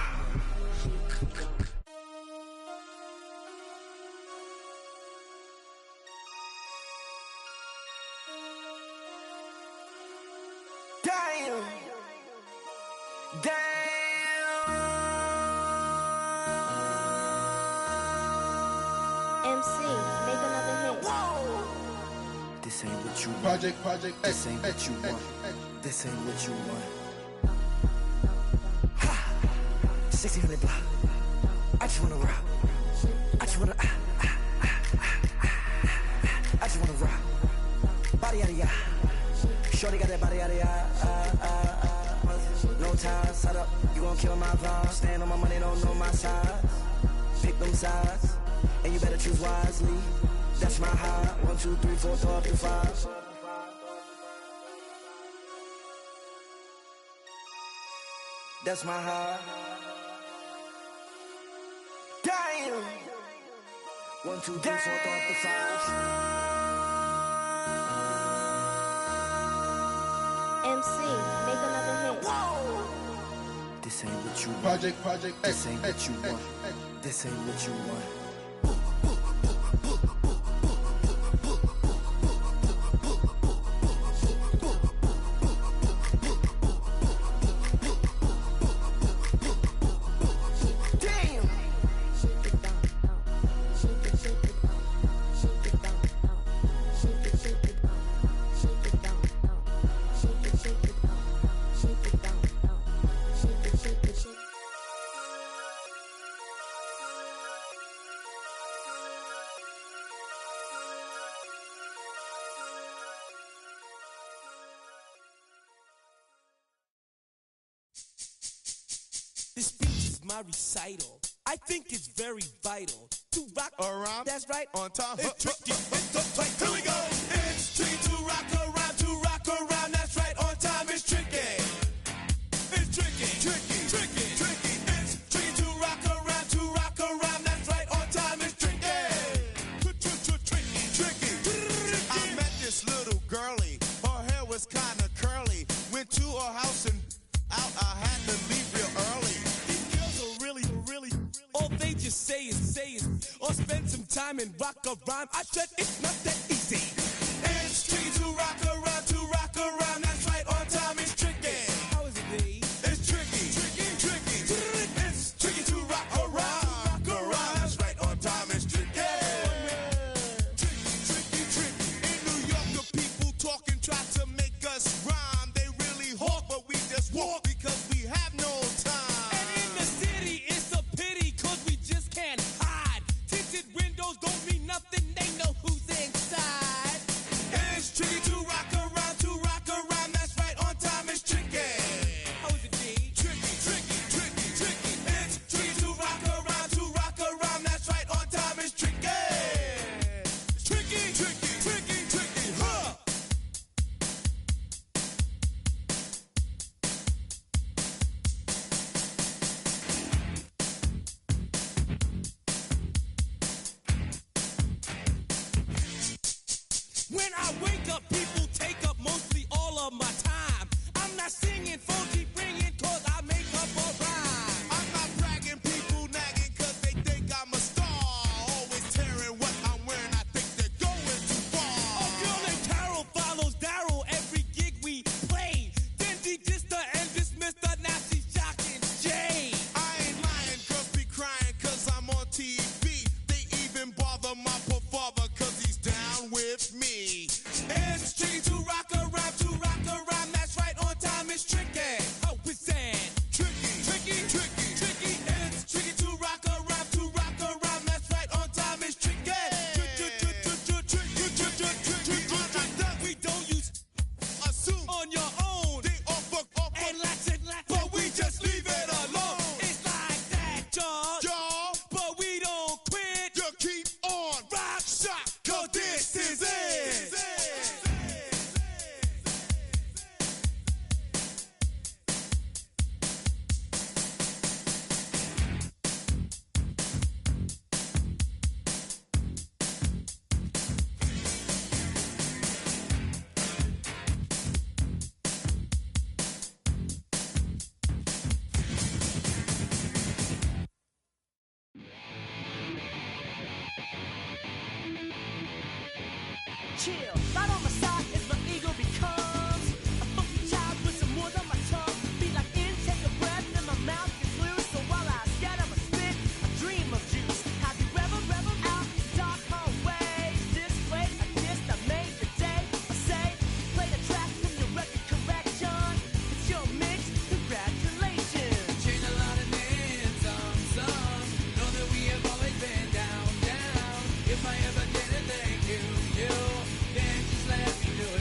Speaker 6: Damn.
Speaker 5: MC, make another hit.
Speaker 15: This ain't what you want.
Speaker 9: Project.
Speaker 15: This ain't what you want. This ain't what you want. 1600 block. I just wanna rock. I just wanna. I just wanna rock. Body out of ya. Shorty got that body out of ya. No time, set up. You gon' kill my vibe. Stand on my money, don't know my size. Pick them sides, and you better choose wisely. That's my high. 1, 2, 3, 4, 4 up to 5. That's my high. Damn. 1, 2, 3, 4, 4 up to 5.
Speaker 5: MC, make another hit.
Speaker 15: This ain't what you want.
Speaker 9: Project.
Speaker 15: This ain't what you want. This ain't what you want.
Speaker 7: This speech is my recital. I think it's very vital to rock around. That's right, on time. It's tricky. It's the tight. Here we go. It's tricky to rock around. To rock around. That's right, on time. It's tricky. It's tricky. Tricky. Tricky. Tricky. It's tricky to rock around. To rock around. That's right, on time. It's tricky. Tricky. Tricky.
Speaker 23: I met this little girlie. Her hair was kinda curly.
Speaker 7: time and rock a rhyme. I said it's not that easy. It's tricky to rock a rhyme. That's right, on time is tricky. How is it, D? It's tricky. It's tricky to rock a rhyme. That's right, on time is tricky. Tricky. In New York, the people talking try to make us rhyme. They really hawk, but we just walk because we have no time. And in the city, it's a pity, cause we just can't hide. Tinted windows don't mean nothing, they know who's inside. It's tricky to rock a rhyme, that's right, on time is tricky. How is it, D? Tricky. It's tricky to rock a rhyme, that's right, on time is tricky. Tricky, huh? When I wake up, people take up mostly all of my time. I'm not singing, phone keep ringing, cause I make up a rhyme. I'm not bragging, people nagging, cause they think I'm a star. Always tearing what I'm wearing, I think they're going too far. A girl named Carol follows Daryl every gig we play. Then she dissed her and dismissed her, now she's shocking Jay. I ain't lying, girls be crying, cause I'm on TV. They even bother my poor father, cause he's down with me. It's tricky to rock a rhyme, that's right, on time is tricky. How is that? Tricky. It's tricky to rock a rhyme, that's right, on time is tricky. We don't use assume on your own. They offer and lots, but we just leave it alone. It's like that, y'all, but we don't quit. You keep on rock shot, cause this is it.
Speaker 6: Chill, right on my side as my ego becomes a funky child with some words on my tongue. Be like in, take a breath, and my mouth gets loose. So while I scatter my spit, I dream of juice. Have you rebel out in dark hallways? This way, I guess I made the day. I say, play the track from your record correction. It's your mix, congratulations.
Speaker 1: Change a lot of names, some know that we have always been down. If I ever didn't thank you, then just let me know.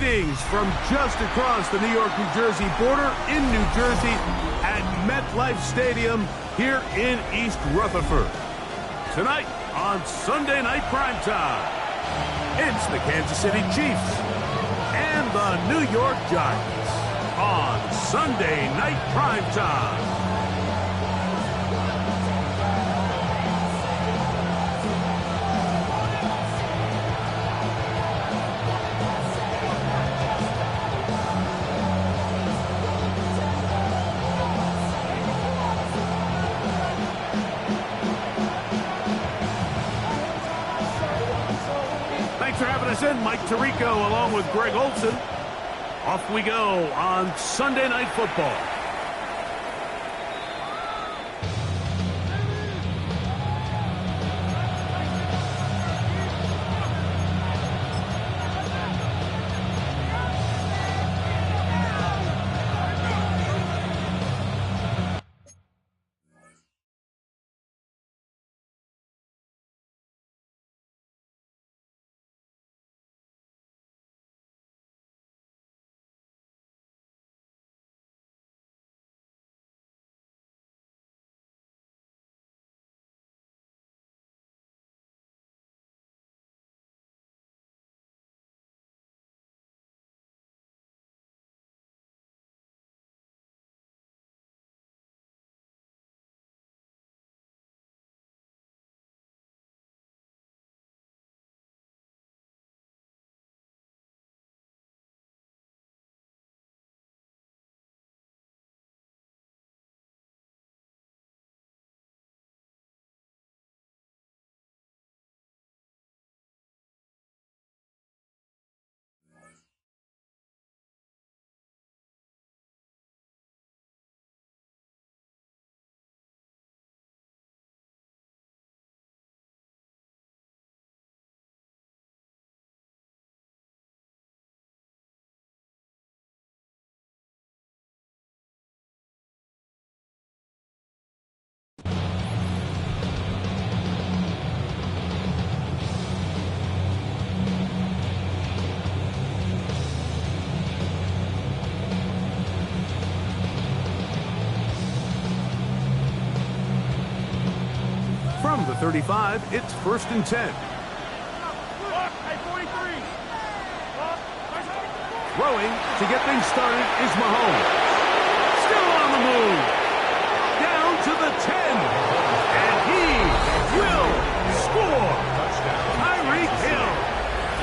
Speaker 2: Greetings from just across the New York-New Jersey border in New Jersey at MetLife Stadium here in East Rutherford. Tonight on Sunday Night Primetime, it's the Kansas City Chiefs and the New York Giants on Sunday Night Primetime. Thanks for having us in, Mike Tirico along with Greg Olson. Off we go on Sunday Night Football. From the 35, it's 1st and 10. Throwing to get things started is Mahomes. Still on the move. Down to the 10. And he will score. Tyreek Hill.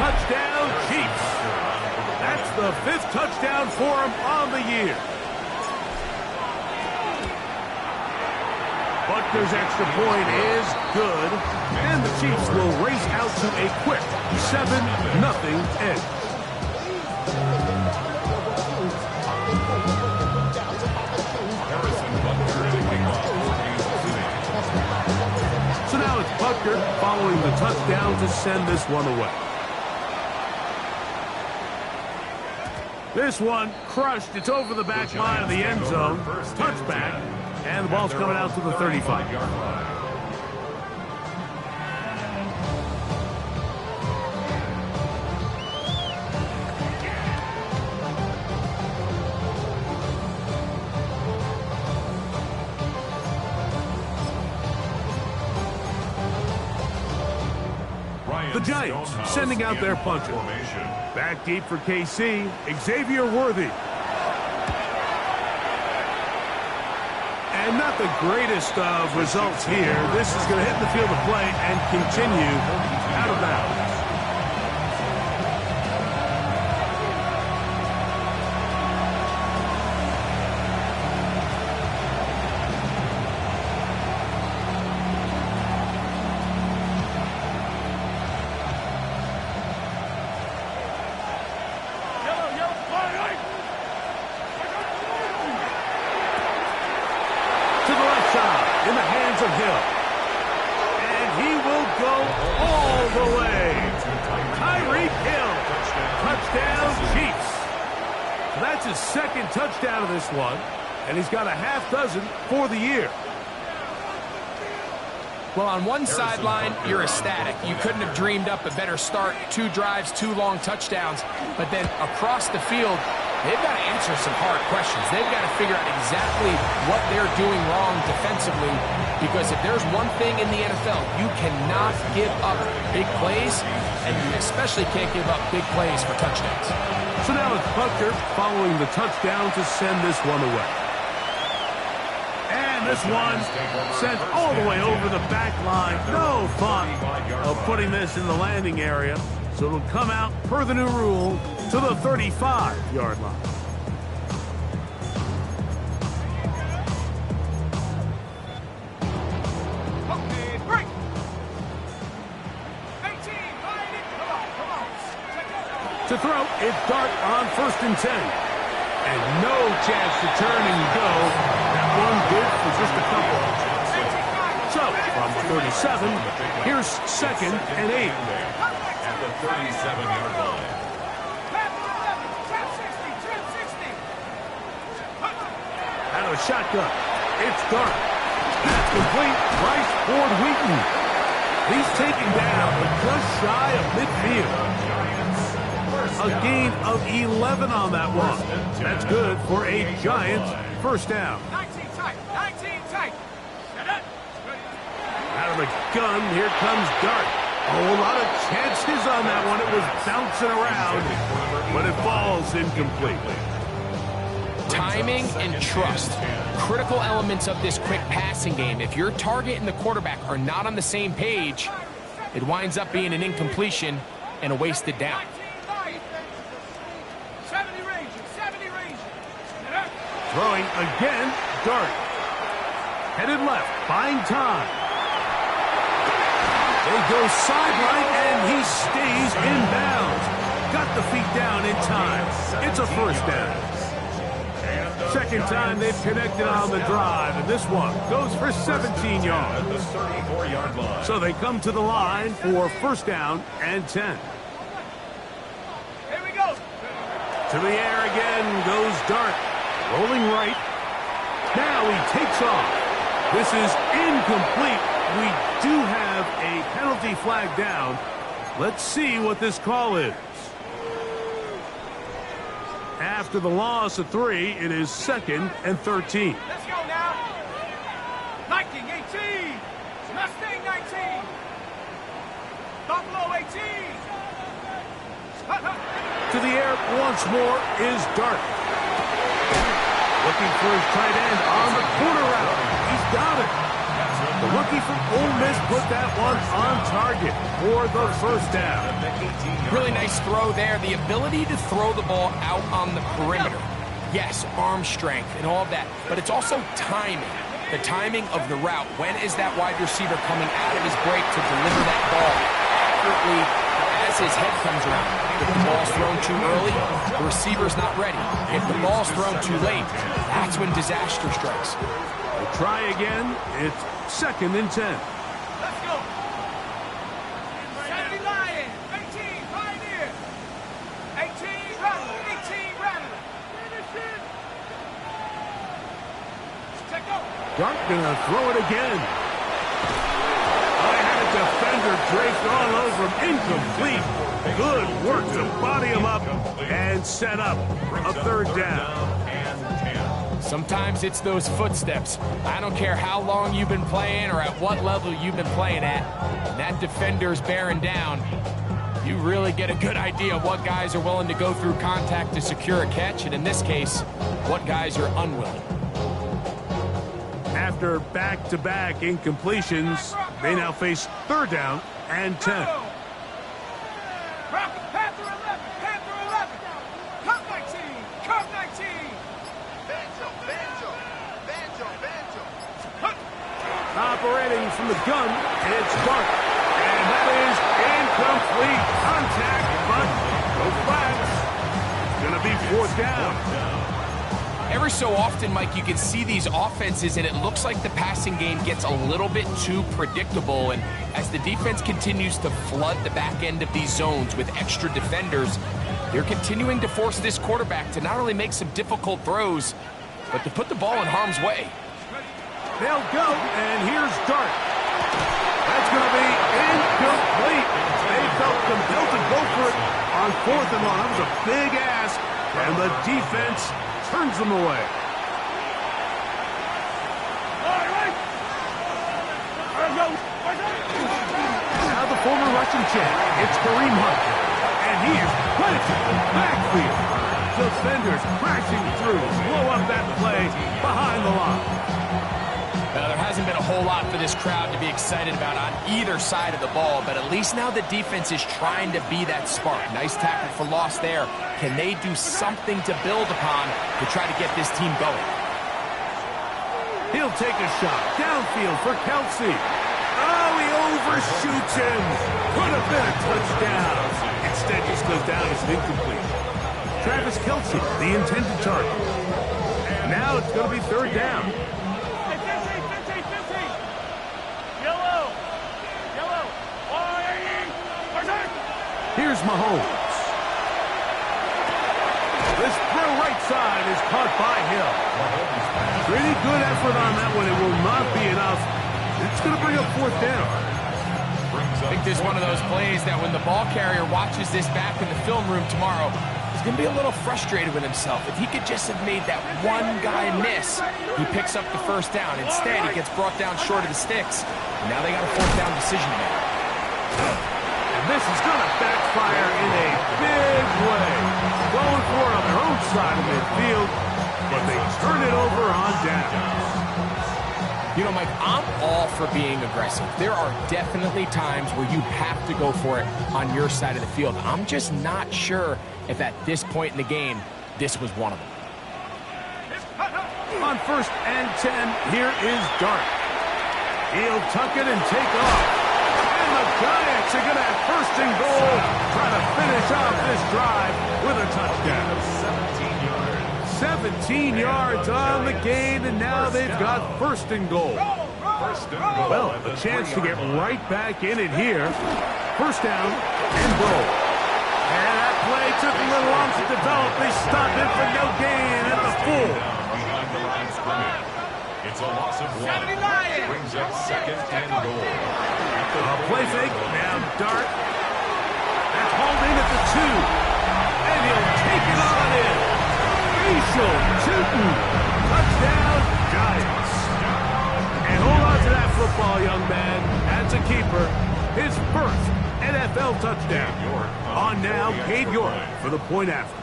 Speaker 2: Touchdown Chiefs. That's the 5th touchdown for him on the year. Butker's extra point is good, and the Chiefs will race out to a quick 7-0 edge. So now it's Butker following the touchdown to send this one away. This one crushed. It's over the back line of the end zone. Touchback. And the ball's coming out to the 35-yard line. The Giants sending out their puncher. Back deep for KC, Xavier Worthy. And not the greatest of results here. This is going to hit the field of play and continue out of bounds. In the hands of Hill. And he will go all the way. Tyreek Hill. Touchdown Chiefs. So that's his 2nd touchdown of this one. And he's got a half dozen for the year.
Speaker 8: Well, on one sideline, you're ecstatic. You couldn't have dreamed up a better start. 2 drives, 2 long touchdowns. But then across the field, they've got to answer some hard questions. They've got to figure out exactly what they're doing wrong defensively, because if there's one thing in the NFL, you cannot give up big plays, and you especially can't give up big plays for touchdowns.
Speaker 2: So now it's Butker following the touchdown to send this one away. And this one sent all the way over the back line. No thought of putting this in the landing area. So it'll come out, per the new rule, to the 35-yard line. To throw, it's Dart on 1st and 10. And no chance to turn and go. That one good for just a couple. So, from the 37, here's 2nd and 8.
Speaker 12: At the 37-yard line.
Speaker 2: Out of a shotgun, it's Dart. That's complete. Rice Ford Wheaton. He's taken down, but just shy of midfield. A gain of 11 on that one. That's good for a Giants first down.
Speaker 6: 19 tight, 19 tight.
Speaker 2: Out of the gun, here comes Dart. Oh, a lot of chances on that one. It was bouncing around, but it falls incomplete.
Speaker 8: Timing and trust, critical elements of this quick passing game. If your target and the quarterback are not on the same page, it winds up being an incompletion and a wasted down.
Speaker 6: 70 range.
Speaker 2: Throwing again, Dart. Headed left, buying time. They go sideline, and he stays in bounds. Got the feet down in time. It's a first down. Second time they've connected on the drive, and this one goes for 17 yards. So they come to the line for first down and 10.
Speaker 6: Here we go.
Speaker 2: To the air again goes Dart. Rolling right. Now he takes off. This is incomplete. We do have a penalty flag down. Let's see what this call is. After the loss of 3, it is 2nd and 13.
Speaker 6: Let's go now. Viking 18. Mustang 19. Buffalo 18.
Speaker 2: To the air once more is Dart. Looking for his tight end on the corner route. He's got it. The rookie from Ole Miss put that one on target for the first down.
Speaker 8: Really nice throw there. The ability to throw the ball out on the perimeter. Yes, arm strength and all of that, but it's also timing. The timing of the route. When is that wide receiver coming out of his break to deliver that ball accurately as his head comes around? If the ball's thrown too early, the receiver's not ready. If the ball's thrown too late, that's when disaster strikes.
Speaker 2: We'll try again. It's 2nd and 10.
Speaker 6: Let's go. 70 Lion. 18 Pioneer. 18 Rattler. 18 Rattler. Check go.
Speaker 2: Dart gonna throw it again. I had a defender draped all over him. Incomplete. Good work to body him up and set up a third down.
Speaker 8: Sometimes it's those footsteps. I don't care how long you've been playing or at what level you've been playing at. When that defender's bearing down, you really get a good idea of what guys are willing to go through contact to secure a catch, and in this case, what guys are unwilling.
Speaker 2: After back-to-back incompletions, they now face third down and 10.
Speaker 6: Panther 11. Panther 11. Cup 19. Cup 19.
Speaker 2: Operating from the gun, it's Dart. And that is incomplete contact, but no flags. It's going to be fourth down.
Speaker 8: Every so often, Mike, you can see these offenses, and it looks like the passing game gets a little bit too predictable. And as the defense continues to flood the back end of these zones with extra defenders, they're continuing to force this quarterback to not only make some difficult throws, but to put the ball in harm's way.
Speaker 2: They'll go, and here's Dart. going to be incomplete. They felt compelled to go for it on 4th and long. That was a big ask, and the defense turns them away. Now the former Russian champ, it's Kareem Hunt, and he is planted backfield. Defenders crashing through, blow up that play behind the line.
Speaker 8: Well, there hasn't been a whole lot for this crowd to be excited about on either side of the ball, but at least now the defense is trying to be that spark. Nice tackle for loss there. Can they do something to build upon to try to get this team going?
Speaker 2: He'll take a shot downfield for Kelsey. Oh, he overshoots him. Could have been a touchdown. Instead, just goes down as an incomplete. Travis Kelsey, the intended target. Now it's going to be 3rd down. Here's Mahomes. This throw right side is caught by Hill. Pretty good effort on that one. It will not be enough. It's going to bring up 4th down.
Speaker 8: I think this is one of those plays that when the ball carrier watches this back in the film room tomorrow, he's going to be a little frustrated with himself. If he could just have made that one guy miss, he picks up the 1st down. Instead, he gets brought down short of the sticks. And now they got a 4th down decision to make.
Speaker 2: And this is going to backfire in a big way. Going for it on their own side of midfield, but they turn it over on downs.
Speaker 8: You know, Mike, I'm all for being aggressive. There are definitely times where you have to go for it on your side of the field. I'm just not sure if at this point in the game, this was one of them.
Speaker 2: On 1st and 10, here is Dart. He'll tuck it and take off. And the Giants are going to have 1st and goal, trying to finish off this drive with a touchdown. 17 yards on the gain, and now they've got 1st and goal. Well, a chance to get right back in it here. 1st down and goal. And that play took a little long to develop. They stopped it for no gain at the full.
Speaker 12: Behind the line of scrimmage. It's a loss of 1. Brings up 2nd and goal.
Speaker 2: A play fake. Now Dart. That's hauled in at the 2. And he'll take it on in. Facial Tootin. Touchdown, Giants. And hold on to that football, young man. As a keeper, his 1st NFL touchdown. On now, Cade York for the point after.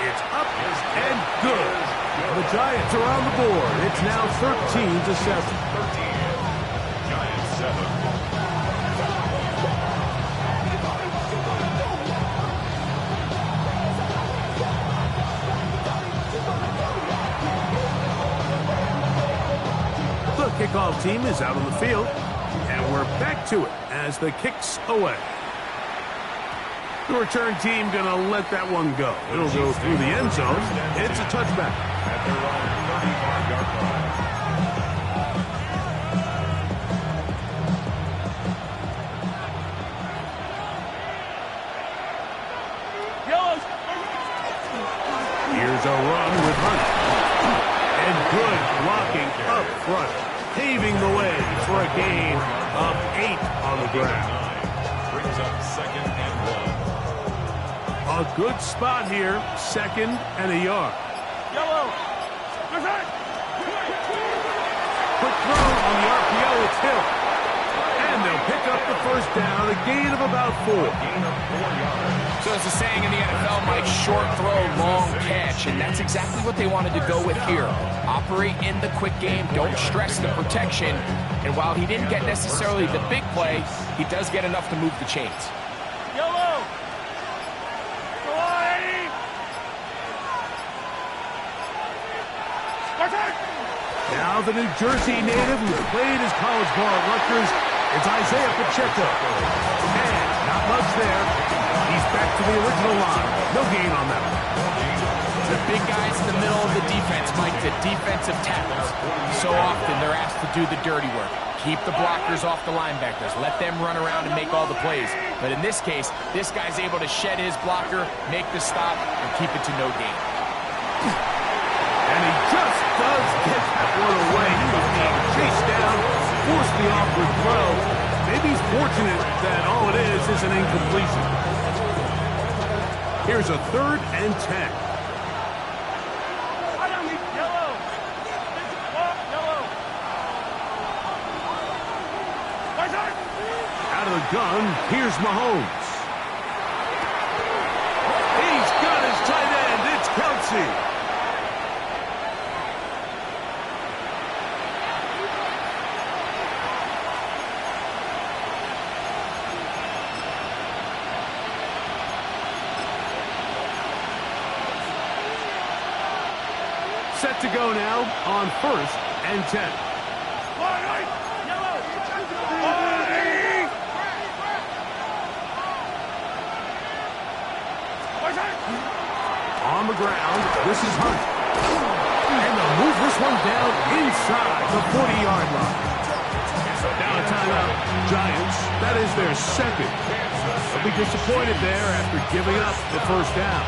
Speaker 2: It's up and good. The Giants are on the board. It's now 13-7.
Speaker 12: Giants 7.
Speaker 2: The kickoff team is out on the field, and we're back to it as the kick's away. The return team going to let that one go. It'll go through the end zone. It's a touchback.
Speaker 12: At their own 35-yard line.
Speaker 2: Here's a run with Hunt. And good blocking up front, paving the way for a gain of 8 on the ground.
Speaker 12: Brings up 2nd and 1.
Speaker 2: A good spot here, 2nd and a yard. Quick throw on the RPO, it's Hill. And they'll pick up the 1st down, a gain of about 4.
Speaker 12: Gain of 4 yards.
Speaker 8: So as the saying in the NFL, Mike, short throw, long catch, and that's exactly what they wanted to go with here. Operate in the quick game, don't stress the protection, and while he didn't get necessarily the big play, he does get enough to move the chains.
Speaker 2: Now the New Jersey native who played his college ball at Rutgers, it's Isaiah Pacheco. And not much there. He's back to the original line. No gain on that one.
Speaker 8: The big guys in the middle of the defense, Mike, the defensive tackles. So often they're asked to do the dirty work. Keep the blockers off the linebackers. Let them run around and make all the plays. But in this case, this guy's able to shed his blocker, make the stop, and keep it to no gain.
Speaker 2: And he just does get that one away. He was being chased down forced the awkward throw. Maybe he's fortunate that all it is an incompletion. Here's a 3rd and 10. Out of the gun, here's Mahomes. He's got his tight end. It's Kelsey. Set to go now on 1st and 10. On the ground, this is Hunt. And they'll move this one down inside the 40-yard line. Now a timeout, Giants. That is their 2nd. They'll be disappointed there after giving up the 1st down.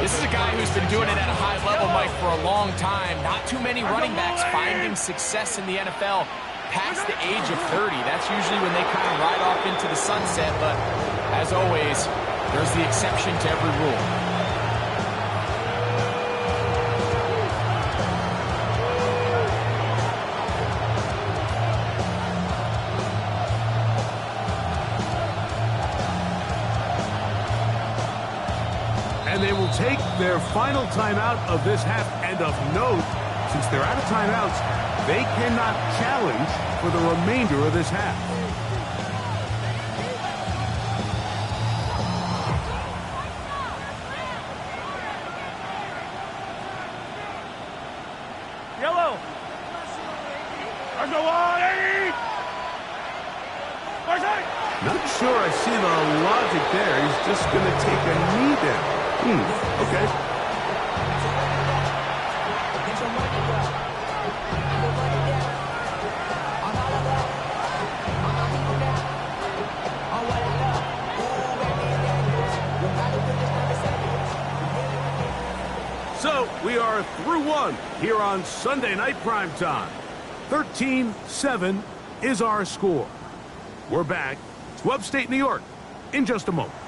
Speaker 8: This is a guy who's been doing it at a high level, Mike, for a long time. Not too many running backs finding success in the NFL past the age of 30. That's usually when they kind of ride off into the sunset, but as always, there's the exception to every rule.
Speaker 2: And they will take their final timeout of this half. And of note, since they're out of timeouts, they cannot challenge for the remainder of this half.
Speaker 17: Yellow. There's no one.
Speaker 2: Not sure I see the logic there. He's just going to take a knee down. Okay. So, we are through one here on Sunday Night Primetime. 13-7 is our score. We're back to upstate New York in just a moment.